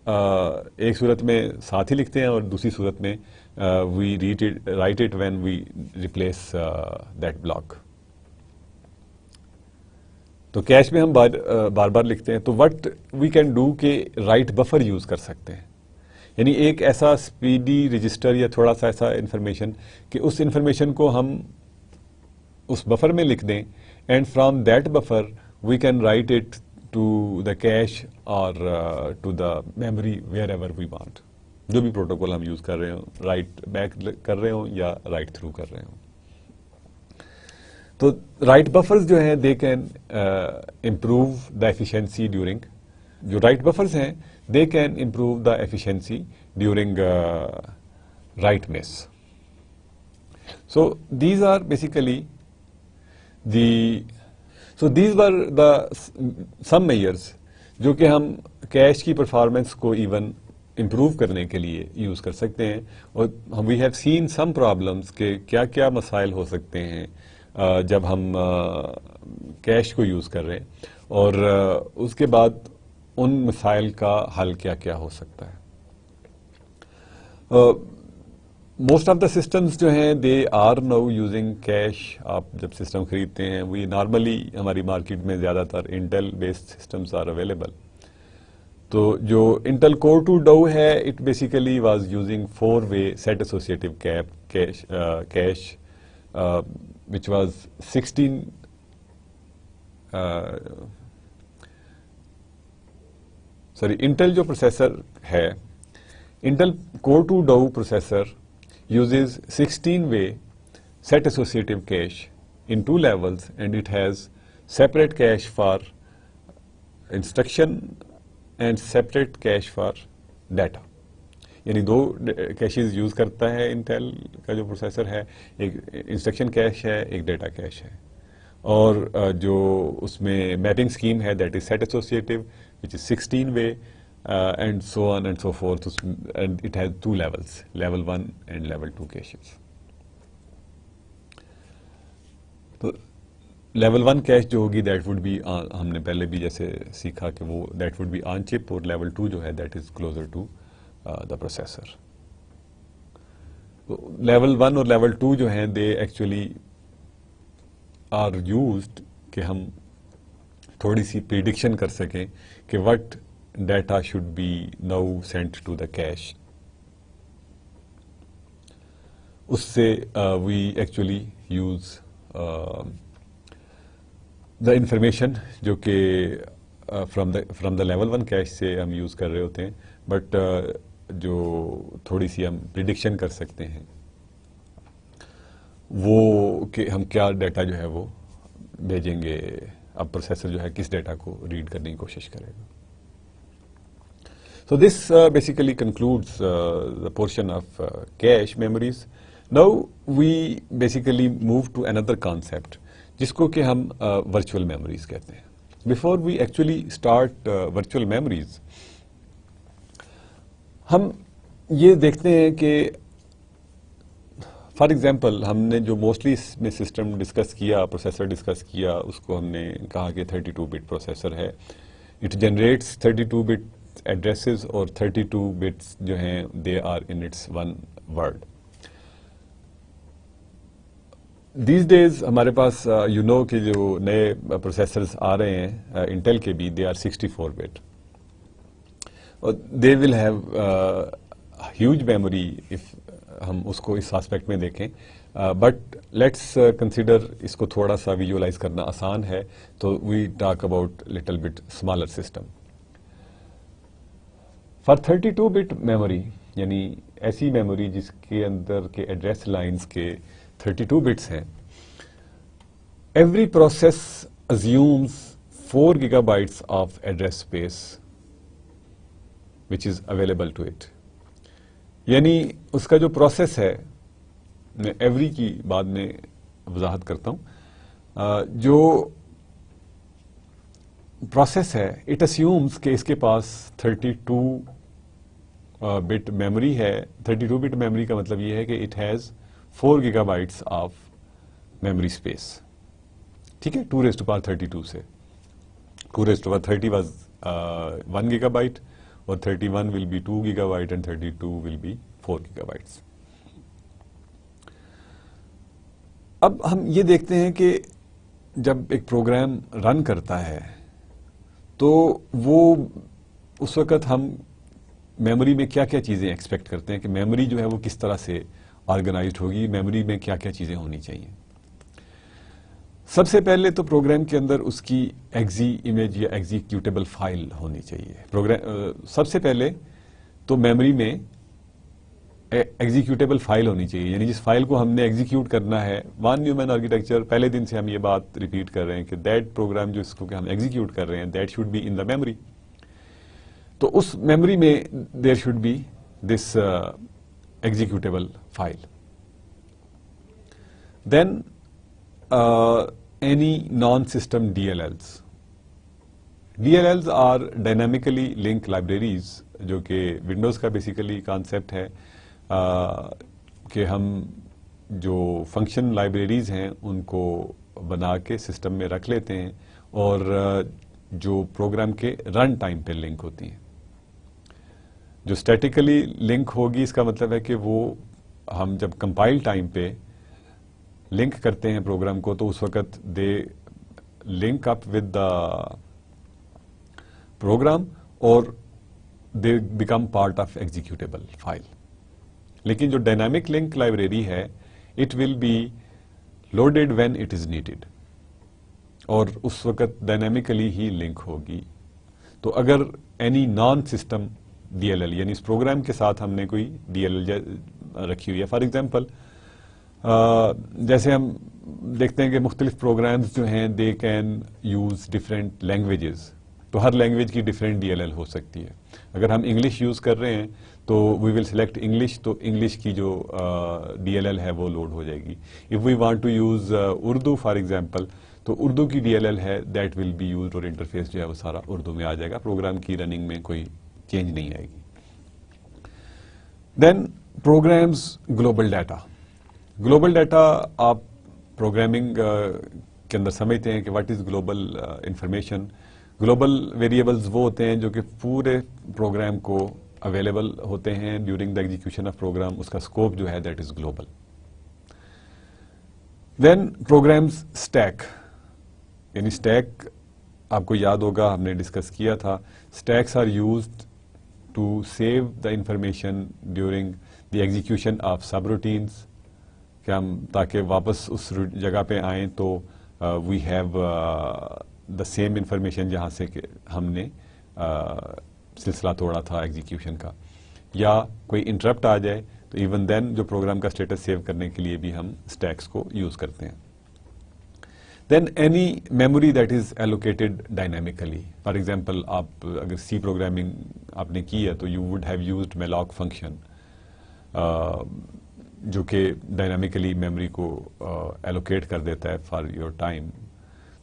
ایک صورت میں ساتھ ہی لکھتے ہیں اور دوسری صورت میں we write it when we replace that block. تو کیش میں ہم بار بار لکھتے ہیں. تو وٹ وی کین ڈو کہ رائٹ بفر یوز کر سکتے ہیں، یعنی ایک ایسا اسپیڈی رجسٹر یا تھوڑا سا ایسا انفارمیشن کہ اس انفارمیشن کو ہم اس بفر میں لکھ دیں and from that buffer we can write it to the cache اور to the memory wherever we want. جو بھی پروٹوکول ہم یوز کر رہے ہوں، رائٹ بیک کر رہے ہوں یا رائٹ تھرو کر رہے ہوں. تو رائٹ بفرز جو ہیں they can improve the efficiency during, جو رائٹ بفرز ہیں they can improve the efficiency during write miss. So these are basically these were the some measures جو کہ ہم کیش کی پرفارمنس کو ایون امپروو کرنے کے لیے یوز کر سکتے ہیں. اور we have seen some problems کہ کیا کیا مسائل ہو سکتے ہیں جب ہم کیش کو یوز کر رہے ہیں، اور اس کے بعد ان مسائل کا حل کیا کیا ہو سکتا ہے. موسٹ آف دا سسٹمز جو ہیں they are now using cache. آپ جب سسٹم خریدتے ہیں وی نارملی ہماری مارکیٹ میں زیادہ تر Intel based systems are available. تو جو انٹل کور 2 ڈو ہے it basically was using 4-way set associative cache which was 16 Intel جو پروسیسر ہے، Intel core 2 duo processor uses 16-way set associative cache in 2 levels and it has separate cache for instruction and separate cache for data. یعنی 2 caches use کرتا ہے Intel کا جو processor ہے، ایک instruction cash ہے، ایک ڈیٹا کیش ہے. اور جو اس میں میپنگ اسکیم ہے that is set associative which is 16-way and so on and so forth. And it has 2 levels, level 1 and level 2 کیشز. تو لیول 1 کیش جو ہوگی دیٹ وڈ بی، ہم نے پہلے بھی جیسے سیکھا کہ وہ دیٹ وڈ بی آن چپ، اور لیول 2 جو ہے that is closer to the processor. Level 1 اور لیول 2 جو ہیں دے ایکچولی آر یوزڈ کہ ہم تھوڑی سی پریڈکشن کر سکیں کہ what data should be now sent to the cache. اس سے we actually use the information جو کہ فرام دا لیول 1 کیش سے ہم یوز کر رہے ہوتے ہیں، بٹ جو تھوڑی سی ہم پریڈکشن کر سکتے ہیں وہ کہ ہم کیا ڈیٹا جو ہے وہ بھیجیں گے. اب پروسیسر جو ہے کس ڈیٹا کو ریڈ کرنے کی کوشش کرے گا. So this basically concludes the portion of cache memories. Now we basically move to another concept جس کو کہ ہم virtual memories کہتے ہیں. Before we actually start virtual memories, ہم یہ دیکھتے ہیں کہ فار ایگزامپل ہم نے جو موسٹلی اس میں سسٹم ڈسکس کیا، پروسیسر ڈسکس کیا، اس کو ہم نے کہا کہ 32-bit پروسیسر ہے. اٹ جنریٹس 32-bit ایڈریسز اور 32 بٹس جو ہیں they are in its one word. These days ہمارے پاس یو نو کہ جو نئے پروسیسرز آ رہے ہیں انٹیل کے بھی they are 64-bit. They will have huge memory if ہم اس کو اس آسپیکٹ میں دیکھیں. بٹ لیٹس کنسیڈر اس کو تھوڑا سا ویژولائز کرنا آسان ہے، تو we talk about little bit smaller system. For 32-bit memory یعنی ایسی میموری جس کے اندر کے ایڈریس لائنز کے 32 بٹس ہیں. Every process assumes 4 gigabytes of address space which is available to it. یعنی اس کا جو پروسیس ہے، میں ایوری کی بعد میں وضاحت کرتا ہوں، جو پروسیس ہے اٹ assumes کہ اس کے پاس 32 بٹ میموری ہے. 32 بٹ میموری کا مطلب یہ ہے کہ it has 4 gigabytes of memory space. ٹھیک ہے، 2 raised to power 32 سے 2 raised to power 30 was 1 gigabyte اور 31 will be 2 gigabyte and 32 will be 4 gigabytes. اب ہم یہ دیکھتے ہیں کہ جب ایک پروگرام رن کرتا ہے تو وہ اس وقت ہم میموری میں کیا کیا چیزیں ایکسپیکٹ کرتے ہیں کہ میموری جو ہے وہ کس طرح سے آرگنائزڈ ہوگی، میموری میں کیا کیا چیزیں ہونی چاہیے. سب سے پہلے تو پروگرام کے اندر اس کی ایگزی امیج یا ایگزیکیوٹیبل فائل ہونی چاہیے. سب سے پہلے تو میموری میں ایگزیکیوٹیبل فائل ہونی چاہیے، یعنی جس فائل کو ہم نے ایگزیکیوٹ کرنا ہے. وان نیومین آرکیٹیکچر پہلے دن سے ہم یہ بات ریپیٹ کر رہے ہیں کہ دیٹ پروگرام جو اس کو کہ ہم ایگزیکیوٹ کر رہے ہیں that should be in the memory. تو اس میموری میں there should be this executable file. Then any non-system DLLs. DLLs are dynamically linked libraries جو کہ ونڈوز کا بیسیکلی کانسیپٹ ہے کہ ہم جو فنکشن لائبریریز ہیں ان کو بنا کے سسٹم میں رکھ لیتے ہیں اور جو پروگرام کے رن ٹائم پہ لنک ہوتی ہیں. جو اسٹیٹیکلی لنک ہوگی اس کا مطلب ہے کہ وہ ہم جب کمپائل ٹائم پہ لنک کرتے ہیں پروگرام کو تو اس وقت they link up with the program اور they become part of executable file. لیکن جو ڈائنامک لنک لائبریری ہے it will be loaded when it is needed اور اس وقت ڈائنامکلی ہی لنک ہوگی. تو اگر any non system D L L یعنی اس پروگرام کے ساتھ ہم نے کوئی ڈی ایل ایل رکھی ہوئی ہے، فار ایگزامپل جیسے ہم دیکھتے ہیں کہ مختلف پروگرامز جو ہیں they can use different languages, تو ہر لینگویج کی ڈفرینٹ ڈی ایل ایل ہو سکتی ہے. اگر ہم انگلش یوز کر رہے ہیں تو وی ول سلیکٹ انگلش، تو انگلش کی جو ڈی ایل ایل ہے وہ لوڈ ہو جائے گی. If we want to use Urdu for example تو اردو کی ڈی ایل ایل ہے دیٹ ول بی یوزڈ اور انٹرفیس جو ہے وہ سارا اردو میں آ جائے گا، پروگرام کی رننگ میں کوئی چینج نہیں آئے گی. Then programs global data. Global data آپ پروگرامنگ کے اندر سمجھتے ہیں کہ what is global information. Global variables وہ ہوتے ہیں جو کہ پورے پروگرام کو اویلیبل ہوتے ہیں during the execution of program, اس کا اسکوپ جو ہے that is global. Then programs stack, یعنی اسٹیک آپ کو یاد ہوگا ہم نے ڈسکس کیا تھا. Stacks are used to save the information during the execution of subroutines, کہ ہم تاکہ واپس اس جگہ پہ آئیں تو we have the same information جہاں سے کہ ہم نے سلسلہ توڑا تھا ایگزیکیوشن کا، یا کوئی انٹرپٹ آ جائے تو ایون دین جو پروگرام کا اسٹیٹس سیو کرنے کے لیے بھی ہم اسٹیکس کو یوز کرتے ہیں. Then any memory that is allocated dynamically. For example آپ اگر سی پروگرامنگ آپ نے کی ہے تو you would have used malloc function جو کہ ڈائنامکلی میموری کو ایلوکیٹ کر دیتا ہے فار یور ٹائم.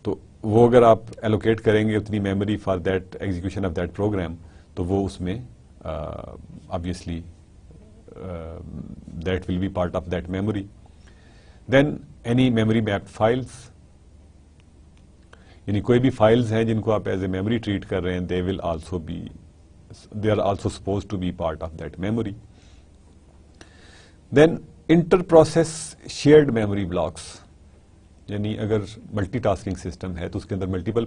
تو وہ اگر آپ ایلوکیٹ کریں گے اتنی memory for that execution of that program تو وہ اس میں obviously that will be part of that memory. Then any memory mapped files, یعنی کوئی بھی فائلز ہیں جن کو آپ ایز اے میموری ٹریٹ کر رہے ہیں they are also suppose to be part of that memory. Then inter process shared memory blocks, یعنی اگر ملٹی ٹاسکنگ سسٹم ہے تو اس کے اندر ملٹیپل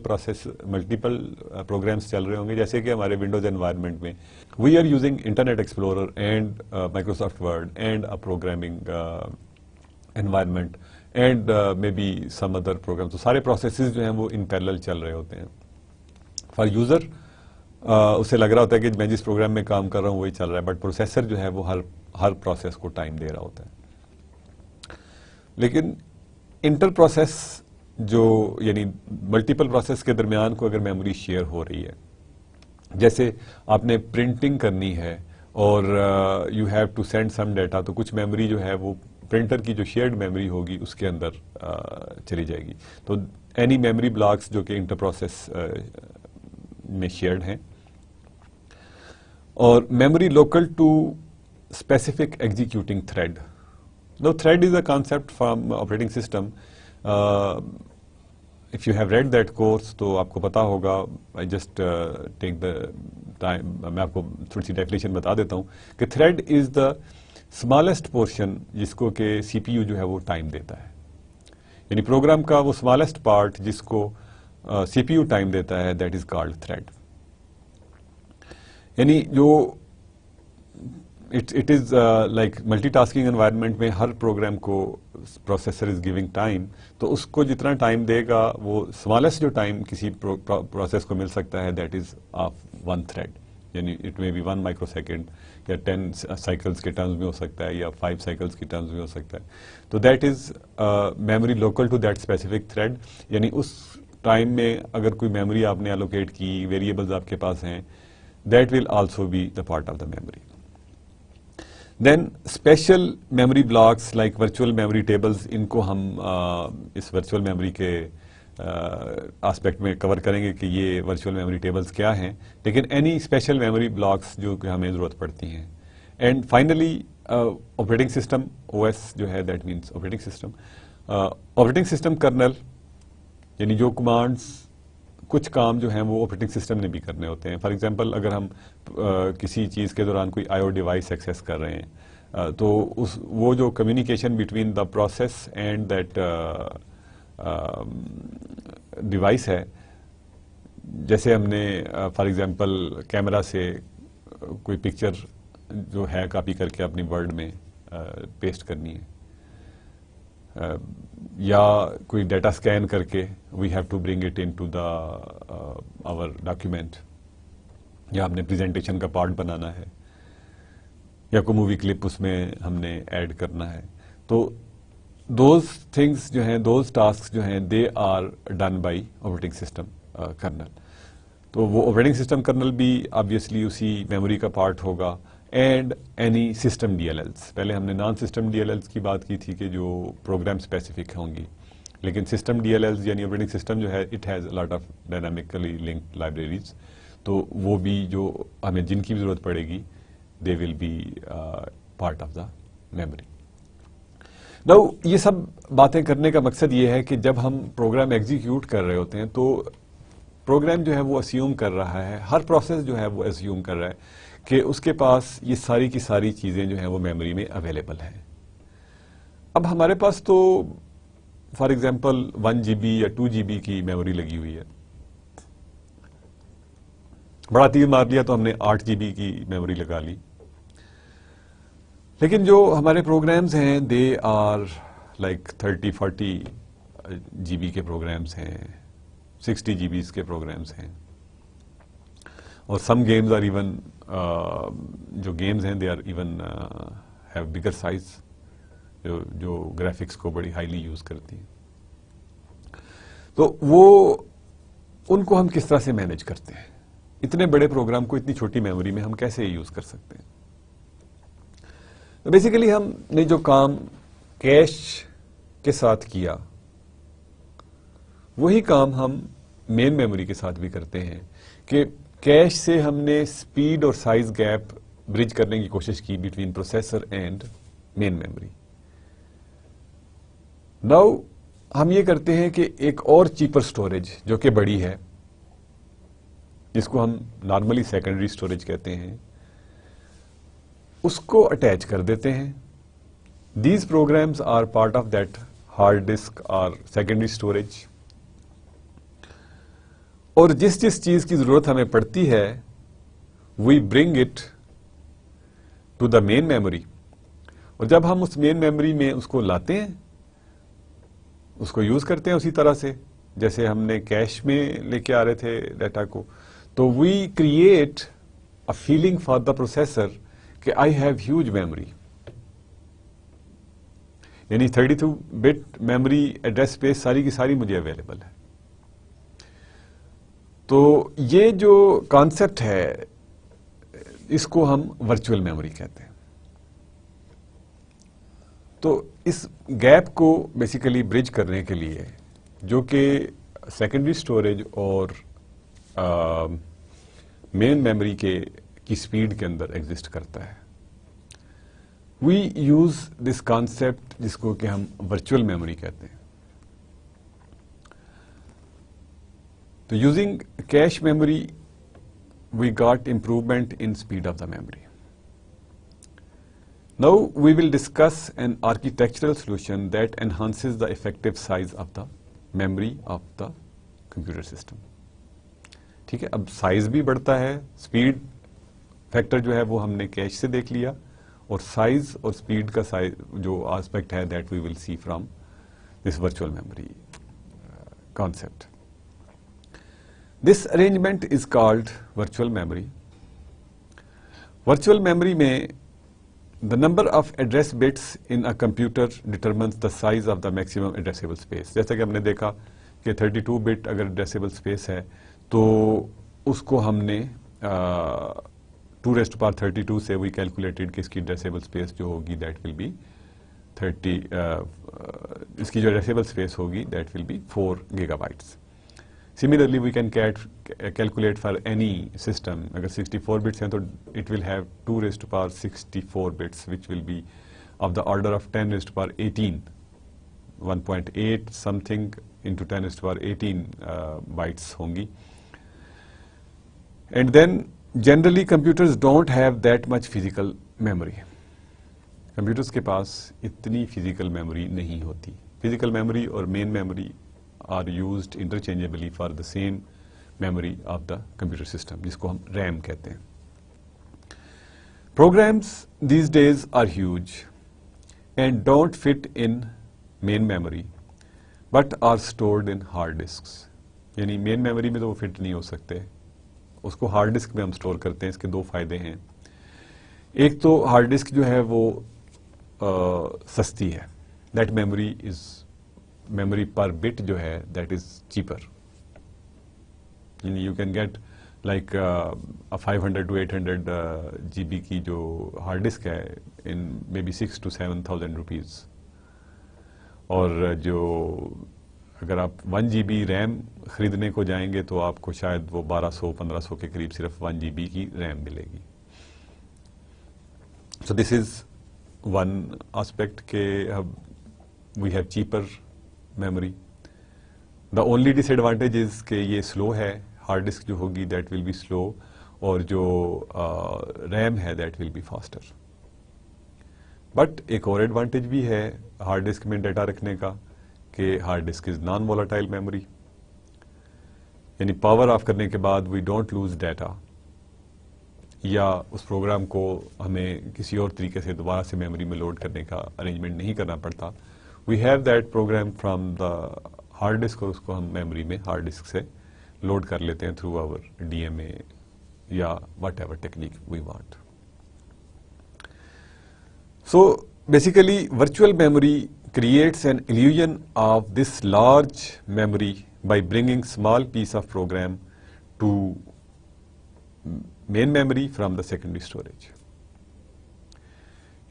پروگرامس چل رہے ہوں گے. جیسے کہ ہمارے ونڈوز انوائرمنٹ میں we are using Internet Explorer and Microsoft Word and a programming environment and may be some other program. تو سارے پروسیسز جو ہیں وہ ان پیرلل چل رہے ہوتے ہیں. فار یوزر اسے لگ رہا ہوتا ہے کہ میں جس پروگرام میں کام کر رہا ہوں وہی چل رہا ہے، بٹ پروسیسر جو ہے وہ ہر ہر پروسیس کو ٹائم دے رہا ہوتا ہے. لیکن انٹر پروسیس جو یعنی ملٹیپل پروسیس کے درمیان کو اگر میموری شیئر ہو رہی ہے, جیسے آپ نے پرنٹنگ کرنی ہے اور you have to send some data, تو کچھ میموری جو ہے وہ پرنٹر کی جو شیئرڈ میموری ہوگی اس کے اندر چلی جائے گی. تو اینی میموری بلاکس جو کہ انٹر پروسیس میں شیئرڈ ہیں. اور memory local to specific executing thread. No thread is a concept from operating system. If you have read that course تو آپ کو پتا ہوگا. I just take the time, میں آپ کو تھوڑی سی ڈیفینیشن بتا دیتا ہوں کہ thread is the smallest portion جس کو کہ سی پی یو جو ہے وہ ٹائم دیتا ہے. یعنی پروگرام کا وہ اسمالسٹ پارٹ جس کو سی پی یو ٹائم دیتا ہے, دیٹ از کالڈ تھریڈ. یعنی جو it is like multi tasking environment میں ہر پروگرام کو پروسیسر از گیونگ ٹائم, تو اس کو جتنا ٹائم دے گا وہ اسمالسٹ جو ٹائم کسی پروسیس کو مل سکتا ہے that is of one thread. یعنی it may be 1 microsecond یا 10 سائیکلس کے ٹرمز میں ہو سکتا ہے یا 5 سائیکلس کے ٹرمز میں ہو سکتا ہے. تو that is memory local to that specific thread. یعنی اس ٹائم میں اگر کوئی میموری آپ نے الوکیٹ کی, ویریبلز آپ کے پاس ہیں, that will also be the part of the memory. Then special memory blocks like virtual memory tables, ان کو ہم اس ورچوئل میموری کے آسپیکٹ میں کور کریں گے کہ یہ ورچوئل میموری ٹیبلز کیا ہیں. لیکن اینی اسپیشل میموری بلاکس جو کہ ہمیں ضرورت پڑتی ہیں. And finally operating system, O S جو ہے that means operating system. Operating system colonel, یعنی جو کمانڈس کچھ کام جو ہیں وہ آپریٹنگ سسٹم نے بھی کرنے ہوتے ہیں. فار ایگزامپل اگر ہم کسی چیز کے دوران کوئی آئی او ڈیوائس ایکسیس کر رہے ہیں تو وہ جو communication between the process and that device ہے, جیسے ہم نے فار ایگزامپل کیمرہ سے کوئی پکچر جو ہے کاپی کر کے اپنی ورڈ میں پیسٹ کرنی ہے, یا کوئی ڈیٹا اسکین کر کے we have to bring it in to the our document, یا ہم نے پریزنٹیشن کا پارٹ بنانا ہے, یا کوئی مووی کلپ اس میں ہم نے ایڈ کرنا ہے. تو دوز تھنگس جو ہیں, دوز ٹاسک جو ہیں, they are done by operating system kernel. تو وہ آپریٹنگ سسٹم کرنل بھی آبویسلی اسی میموری کا پارٹ ہوگا. And any system D L Ls, پہلے ہم نے non system D L Ls کی بات کی تھی کہ جو پروگرام اسپیسیفک ہوں گی, لیکن سسٹم ڈی ایل ایلس یعنی آپریٹنگ سسٹم جو ہے it has lot of dynamically linked libraries. تو وہ بھی جو ہمیں جن کی بھی ضرورت پڑے گی they will be part of the memory. No یہ سب باتیں کرنے کا مقصد یہ ہے کہ جب ہم پروگرام ایگزیکیوٹ کر رہے ہوتے ہیں تو پروگرام جو ہے وہ اسیوم کر رہا ہے, ہر پروسیس جو ہے وہ اسیوم کر رہا ہے کہ اس کے پاس یہ ساری کی ساری چیزیں جو ہیں وہ میموری میں اویلیبل ہیں. اب ہمارے پاس تو فار ایگزامپل 1 GB یا 2 GB کی میموری لگی ہوئی ہے, بڑا تیر مار لیا تو ہم نے 8 GB کی میموری لگا لی. لیکن جو ہمارے پروگرامز ہیں دے آر لائک 30-40 GB کے پروگرامز ہیں, 60 GB کے پروگرامز ہیں, اور سم گیمز آر ایون جو گیمز ہیں they are even have bigger size, جو گرافکس کو بڑی ہائیلی یوز کرتی ہیں. تو وہ ان کو ہم کس طرح سے مینیج کرتے ہیں؟ اتنے بڑے پروگرام کو اتنی چھوٹی میموری میں ہم کیسے یوز کر سکتے ہیں؟ تو بیسیکلی ہم نے جو کام کیش کے ساتھ کیا وہی کام ہم مین میموری کے ساتھ بھی کرتے ہیں کہ کیش سے ہم نے سپیڈ اور سائز گیپ برج کرنے کی کوشش کی between processor and main memory. Now ہم یہ کرتے ہیں کہ ایک اور چیپر سٹوریج جو کہ بڑی ہے, جس کو ہم نارملی سیکنڈری سٹوریج کہتے ہیں, اس کو اٹیچ کر دیتے ہیں. These programs are part of that hard disk اور سیکنڈری سٹوریج. اور جس چیز کی ضرورت ہمیں پڑتی ہے we bring it to the main memory, اور جب ہم اس مین میموری میں اس کو لاتے ہیں اس کو یوز کرتے ہیں اسی طرح سے جیسے ہم نے کیش میں لے کے آ رہے تھے ڈیٹا کو. تو we create a feeling for the processor کہ آئی ہیو ہیوج میموری. یعنی 32 بٹ میموری ایڈریس اسپیس ساری کی ساری مجھے اویلیبل ہے. تو یہ جو کانسیپٹ ہے اس کو ہم ورچوئل میموری کہتے ہیں. تو اس گیپ کو بیسیکلی برج کرنے کے لیے جو کہ سیکنڈری اسٹوریج اور مین میموری کی اسپیڈ کے اندر ایگزسٹ کرتا ہے, وی یوز دس کانسیپٹ جس کو کہ ہم ورچوئل میموری کہتے ہیں. تو using cache memory we got improvement in speed of the memory. Now we will discuss an architectural solution that enhances the effective size of the memory of the computer system. ٹھیک ہے, اب size بھی بڑھتا ہے, speed factor جو ہے وہ ہم نے کیش سے دیکھ لیا, اور سائز اور اسپیڈ کا سائز جو آسپیکٹ ہے that we will see from this virtual memory concept. This arrangement is called virtual memory. Virtual memory میں the number of address bits in a computer determines the size of the maximum addressable space. جیسا کہ ہم نے دیکھا کہ 32 bit اگر addressable space ہے تو اس کو ہم نے 2^32 سے we calculated کہ اس کی addressable space جو ہوگی that will be 30 اس کی جو addressable space ہوگی that will be 4 gigabytes. Similarly, we can calculate for any system. اگر 64 bits ہیں تو it will have 2^64 bits which will be of the order of 10^18, 1.8 something into 10^18 bytes ہوں گی. And then generally computers don't have that much physical memory. computers کے پاس اتنی physical memory نہیں ہوتی. physical memory اور main memory are used interchangeably for the same memory of the computer system, جس کو ہم RAM کہتے ہیں. Programs these days are huge and don't fit in main memory but are stored in hard disks. یعنی main memory میں تو وہ fit نہیں ہو سکتے, اس کو hard disk میں ہم اسٹور کرتے ہیں. اس کے دو فائدے ہیں. ایک تو hard disk جو ہے وہ سستی ہے, that memory per bit جو ہے that is cheaper. You can get like a 500 to 800 GB کی جو hard disk ہے in maybe 6 to 7,000 rupees. اور جو اگر آپ 1 GB RAM خریدنے کو جائیں گے تو آپ کو شاید وہ 1200-1500 کے قریب صرف 1 GB کی RAM ملے گی. So this is one aspect کہ we have cheaper memory. The only disadvantage is کہ یہ slow ہے, hard disk جو ہوگی that will be slow, اور جو RAM ہے that will be faster. But ایک اور advantage بھی ہے hard disk میں ڈیٹا رکھنے کا کہ hard disk is non-volatile memory. یعنی پاور آف کرنے کے بعد we don't lose data, یا اس پروگرام کو ہمیں کسی اور طریقے سے دوبارہ سے میموری میں لوڈ کرنے کا ارینجمنٹ نہیں کرنا پڑتا. We have that program from the hard disk اور اس کو ہم میموری میں ہارڈ ڈسک سے لوڈ کر لیتے ہیں through our DMA یا whatever technique we want. So basically virtual memory creates an illusion of this large memory by bringing small piece of program to main memory from the secondary storage.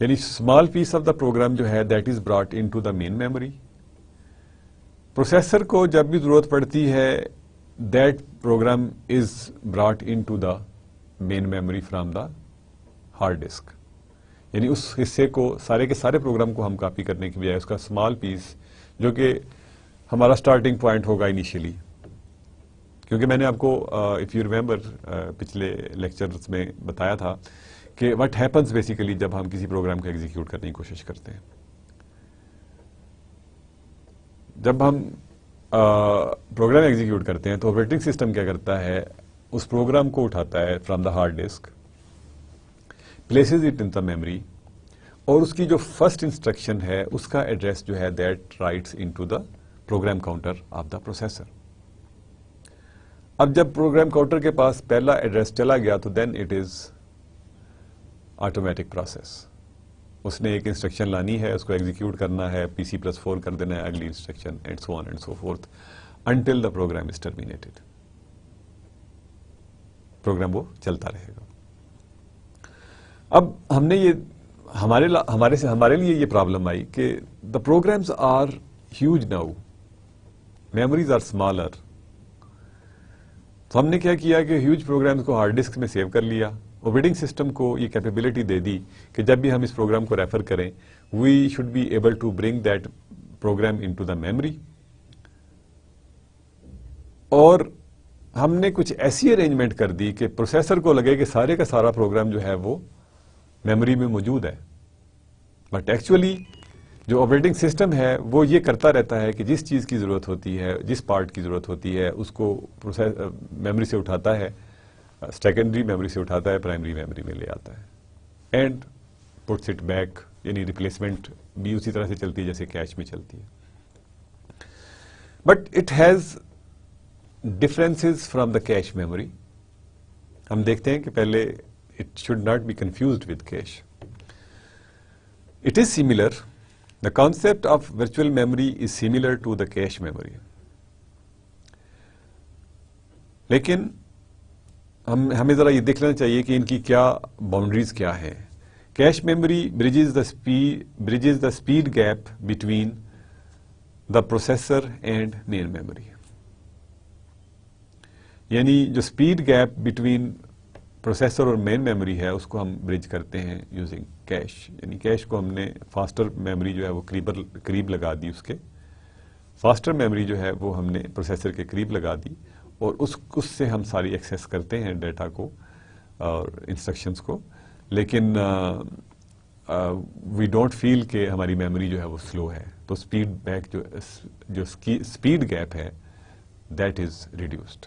یعنی small piece of the program جو ہے that is brought in to the main memory. Processor کو جب بھی ضرورت پڑتی ہے that program is brought in to the main memory from the hard disk. یعنی اس حصے کو سارے کے سارے پروگرام کو ہم کاپی کرنے کی بجائے اس کا اسمال پیس جو کہ ہمارا اسٹارٹنگ پوائنٹ ہوگا انیشیلی. کیونکہ میں نے آپ کو اف یو ریمبر پچھلے لیکچرز میں بتایا تھا کہ واٹ ہیپنس بیسیکلی جب ہم کسی پروگرام کو ایگزیکیوٹ کرنے کی کوشش کرتے ہیں. جب ہم پروگرام ایگزیکیوٹ کرتے ہیں تو آپریٹنگ سسٹم کیا کرتا ہے, اس پروگرام کو اٹھاتا ہے from the hard disk, places it in the memory, اور اس کی جو فرسٹ انسٹرکشن ہے اس کا ایڈریس جو ہے that writes in to the program counter of the processor. اب جب پروگرام کاؤنٹر کے پاس پہلا ایڈریس چلا گیا تو then it is automatic process. اس نے ایک انسٹرکشن لانی ہے, اس کو ایگزیکیوٹ کرنا ہے, PC+4 کر دینا ہے اگلی instruction, and so on and so forth until the program is terminated. Program وہ چلتا رہے گا. اب ہم نے یہ ہمارے لیے یہ پرابلم آئی کہ the programs are huge now, memories are smaller. تو ہم نے کیا کہ ہیوج پروگرامز کو ہارڈ ڈسک میں سیو کر لیا. آپریٹنگ سسٹم کو یہ کیپیبلٹی دے دی کہ جب بھی ہم اس پروگرام کو ریفر کریں, we should be able to bring that program in to the memory. اور ہم نے کچھ ایسی ارینجمنٹ کر دی کہ پروسیسر کو لگے کہ سارے کا سارا پروگرام جو ہے وہ میموری میں موجود ہے. بٹ ایکچولی جو آپریٹنگ سسٹم ہے وہ یہ کرتا رہتا ہے کہ جس چیز کی ضرورت ہوتی ہے, جس پارٹ کی ضرورت ہوتی ہے, اس کو میموری سے اٹھاتا ہے, سیکنڈری میموری سے اٹھاتا ہے, پرائمری میموری میں لے آتا ہے, اینڈ پٹس اٹ بیک. یعنی ریپلیسمنٹ بھی اسی طرح سے چلتی ہے جیسے کیش میں چلتی ہے. But it has differences from the cache memory. ہم دیکھتے ہیں کہ پہلے it should not be confused with cache. It is similar. The concept of virtual memory is similar to the cache memory. لیکن ہمیں ذرا یہ دیکھ لینا چاہیے کہ ان کی کیا باؤنڈریز کیا ہے. Cash memory bridges the speed gap between the processor and main memory. یعنی جو اسپیڈ گیپ بٹوین پروسیسر اور مین میموری ہے اس کو ہم برج کرتے ہیں یوزنگ کیش. یعنی کیش کو ہم نے فاسٹر میموری جو ہے وہ قریب لگا دی, اس کے فاسٹر میموری جو ہے وہ ہم نے پروسیسر کے قریب لگا دی, اور اس سے ہم ساری ایکسیس کرتے ہیں ڈیٹا کو اور انسٹرکشنز کو. لیکن وی ڈونٹ فیل کہ ہماری میموری جو ہے وہ سلو ہے. تو جو اسپیڈ گیپ ہے دیٹ از ریڈیوسڈ.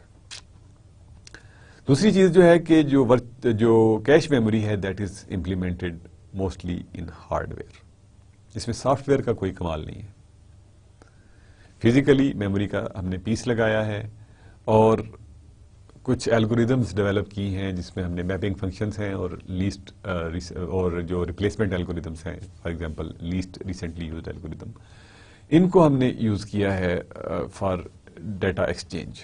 دوسری چیز جو ہے کہ جو کیش میموری ہے that is implemented mostly in hardware. اس میں سافٹ ویئر کا کوئی کمال نہیں ہے. فزیکلی میموری کا ہم نے پیس لگایا ہے اور کچھ الگوریدمز ڈیولپ کی ہیں جس میں ہم نے میپنگ فنکشنز ہیں اور اور جو ریپلیسمنٹ الگوریدمز ہیں, for example least recently used algorithm, ان کو ہم نے یوز کیا ہے فار ڈیٹا ایکسچینج.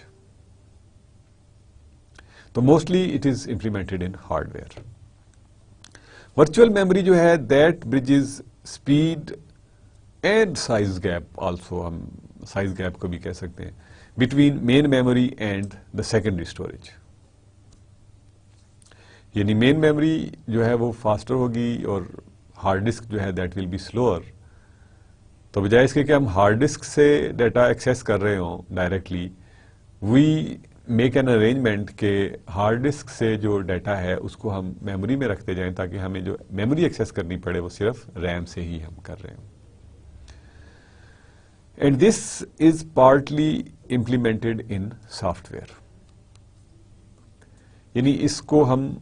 تو mostly it is implemented in hardware. Virtual memory جو ہے that bridges speed and size gap, also ہم سائز گیپ کو بھی کہہ سکتے ہیں, between main memory and the secondary storage. یعنی مین میموری جو ہے وہ فاسٹر ہوگی اور ہارڈ ڈسک جو ہے دیٹ ول بی سلوور. تو بجائے اس کے کہ ہم ہارڈ ڈسک سے ڈیٹا ایکسیس کر رہے ہوں directly, we make an arrangement کہ ہارڈ ڈسک سے جو ڈیٹا ہے اس کو ہم میموری میں رکھتے جائیں تاکہ ہمیں جو میموری ایکسیس کرنی پڑے وہ صرف ریم سے ہی ہم کر رہے ہوں. And this is partly implemented in soft where. یعنی اس کو ہم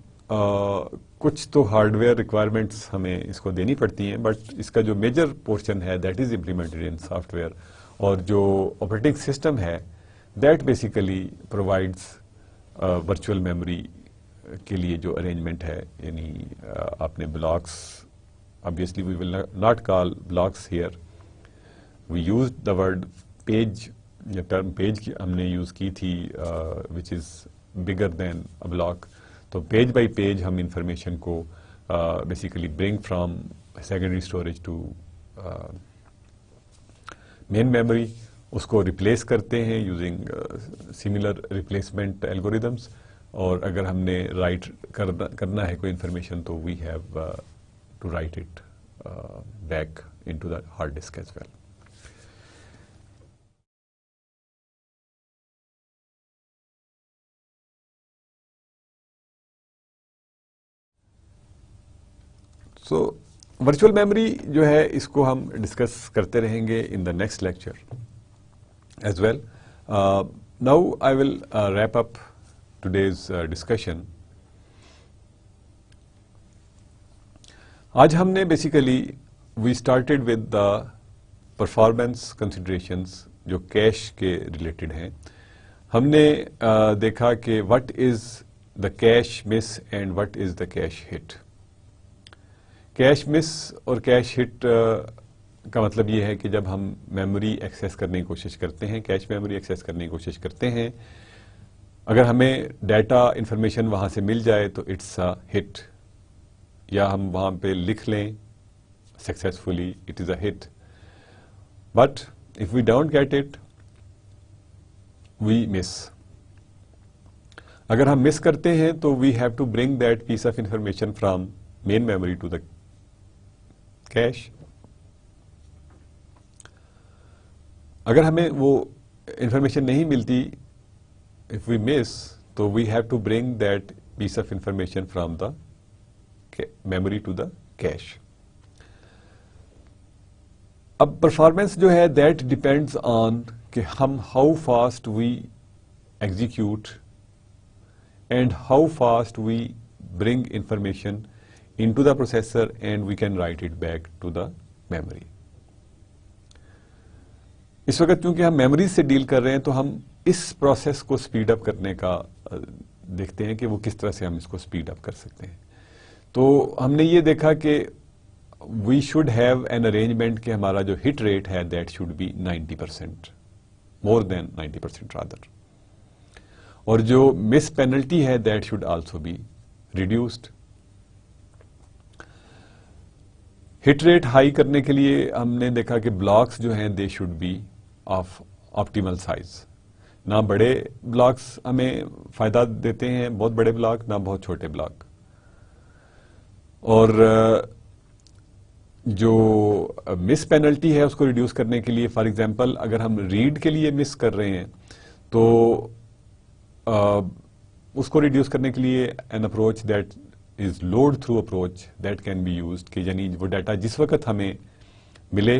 کچھ تو ہارڈ ویئر ریکوائرمنٹس ہمیں اس کو دینی پڑتی ہیں, بٹ اس کا جو میجر پورشن ہے that is implemented in soft where. اور جو آپریٹنگ سسٹم ہے that basically provides virtual memory کے لیے جو ارینجمنٹ ہے. یعنی آپ نے blocks, obviously we will not call blocks here. We used the word page, یا ٹرم پیج کی ہم نے یوز کی تھی, which is bigger than a block. تو پیج بائی پیج ہم انفارمیشن کو basically bring from secondary storage to main memory, اس کو ریپلیس کرتے ہیں یوزنگ سملر ریپلیسمنٹ الگوریدمس. اور اگر ہم نے رائٹ کرنا ہے کوئی انفارمیشن تو we have to write it back in to the hard disk as well. So virtual memory جو ہے اس کو ہم ڈسکس کرتے رہیں گے in the next lecture as well. Now I will wrap up today's discussion. آج ہم نے basically we started with the performance considerations جو کیش کے ریلیٹڈ ہیں. ہم نے دیکھا کہ what is the cache miss and what is the cash hit. Cash miss اور کیش ہٹ کا مطلب یہ ہے کہ جب ہم میموری ایکسیس کرنے کی کوشش کرتے ہیں، کیش میموری ایکسیس کرنے کی کوشش کرتے ہیں، اگر ہمیں ڈیٹا انفارمیشن وہاں سے مل جائے تو اٹس اے ہٹ، یا ہم وہاں پہ لکھ لیں successfully, it is a hit. But if we don't get it we miss. اگر ہم مس کرتے ہیں تو we have to bring that piece of information from main memory to the cache. اگر ہمیں وہ انفارمیشن نہیں ملتی، اف وی مس، تو we have to bring that piece of information from the memory to the cache. اب performance جو ہے that depends on کہ ہم how fast we execute and how fast we bring information in to the processor and we can write it back to the memory. اس وقت چونکہ ہم memories سے ڈیل کر رہے ہیں تو ہم اس پروسیس کو اسپیڈ اپ کرنے کا دیکھتے ہیں کہ وہ کس طرح سے ہم اس کو اسپیڈ اپ کر سکتے ہیں. تو ہم نے یہ دیکھا کہ we should have an arrangement کہ ہمارا جو ہٹ ریٹ ہے that should be 90%، more than 90% rather, اور جو مس پینلٹی ہے that should also be reduced. Hit rate high کرنے کے لیے ہم نے دیکھا کہ بلاکس جو ہیں they should be of optimal size. نہ بڑے بلاکس ہمیں فائدہ دیتے ہیں، بہت بڑے بلاک، نہ بہت چھوٹے بلاک. اور جو مس پینلٹی ہے اس کو ریڈیوس کرنے کے لیے، فار ایگزامپل اگر ہم ریڈ کے لیے مس کر رہے ہیں تو اس کو ریڈیوس کرنے کے لیے an approach that is load through approach that can be used, کہ یعنی وہ ڈیٹا جس وقت ہمیں ملے،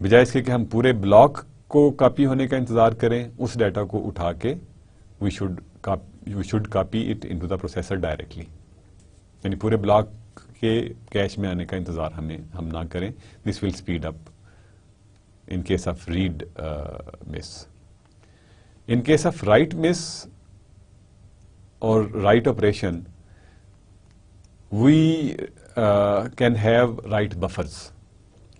بجائے اس کے کہ ہم پورے بلاک کو کاپی ہونے کا انتظار کریں، اس ڈیٹا کو اٹھا کے we should copy it into the processor directly. یعنی پورے بلاک کے کیش میں آنے کا انتظار ہم نہ کریں. This will speed up in case of read miss. In case of write miss اور write operation we can have write buffers.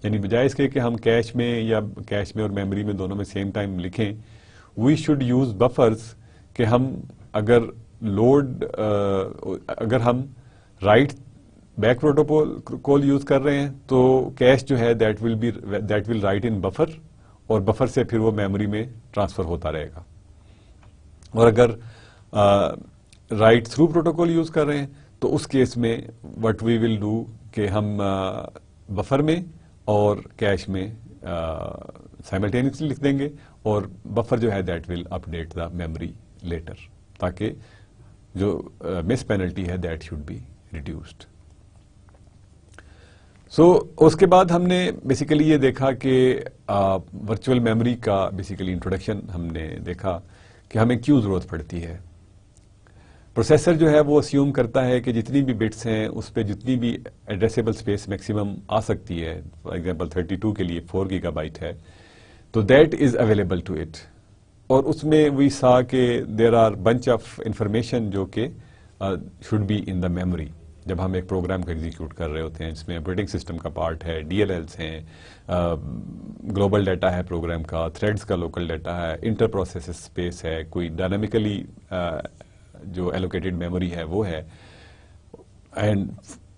یعنی بجائے اس کے کہ ہم کیش میں یا کیش میں اور میموری میں دونوں میں سیم ٹائم لکھیں، وی شوڈ یوز بفرز کہ ہم اگر اگر ہم رائٹ بیک پروٹوکول یوز کر رہے ہیں تو کیش جو ہے that will write in buffer, اور بفر سے پھر وہ میموری میں ٹرانسفر ہوتا رہے گا. اور اگر رائٹ تھرو پروٹوکول یوز کر رہے ہیں تو اس کیس میں وٹ وی ول ڈو کہ ہم بفر میں اور کیش میں سائملٹینیسلی لکھ دیں گے، اور بفر جو ہے that will update the memory later, تاکہ جو مس پینلٹی ہے دیٹ شوڈ بی ریڈیوسڈ. اس کے بعد ہم نے بیسیکلی یہ دیکھا کہ ورچوئل میموری کا بیسیکلی انٹروڈکشن ہم نے دیکھا کہ ہمیں کیوں ضرورت پڑتی ہے. پروسیسر جو ہے وہ اسیوم کرتا ہے کہ جتنی بھی بٹس ہیں اس پہ جتنی بھی ایڈریسیبل اسپیس میکسیمم آ سکتی ہے، فار ایگزامپل 32 کے لیے 4 گیگا بائٹ ہے، تو that is available to it. اور اس میں وی سا کہ there are bunch of information جو کہ should be in the memory جب ہم ایک پروگرام کو ایگزیکیوٹ کر رہے ہوتے ہیں، جس میں آپریٹنگ سسٹم کا پارٹ ہے، ڈی ایل ایلس ہیں، گلوبل ڈیٹا ہے پروگرام کا، تھریڈز کا لوکل ڈیٹا ہے، انٹر پروسیس اسپیس ہے، کوئی ڈائنامیکلی جو ایلوکیٹڈ میموری ہے وہ ہے، اینڈ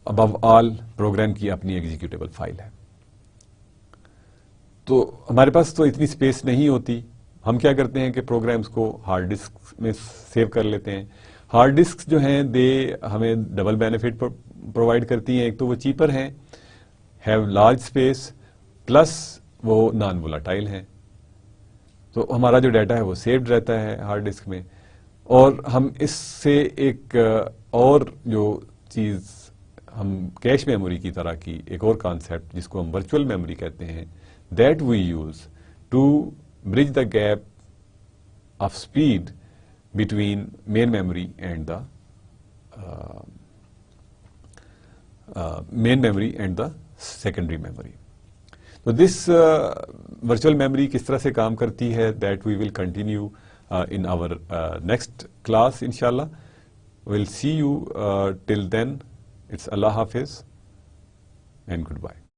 ابو آل پروگرام کی اپنی ایگزیکیوٹیبل فائل ہے. تو ہمارے پاس تو اتنی اسپیس نہیں ہوتی. ہم کیا کرتے ہیں کہ پروگرامز کو ہارڈ ڈسک میں سیو کر لیتے ہیں. ہارڈ ڈسک جو ہیں دے ہمیں ڈبل بینیفٹ پرووائڈ کرتی ہیں. ایک تو وہ چیپر ہیں، ہیو لارج اسپیس، پلس وہ نان وولاٹائل ہیں. تو ہمارا جو ڈیٹا ہے وہ سیوڈ رہتا ہے ہارڈ ڈسک میں. اور ہم اس سے ایک اور جو چیز ہم کیش میموری کی طرح کی ایک اور کانسیپٹ جس کو ہم ورچوئل میموری کہتے ہیں، that we use to bridge the gap of speed between main memory and the secondary memory. تو دس ورچوئل میموری کس طرح سے کام کرتی ہے that we will continue in our next class inshallah. We'll see you till then. It's Allah Hafiz. And good by.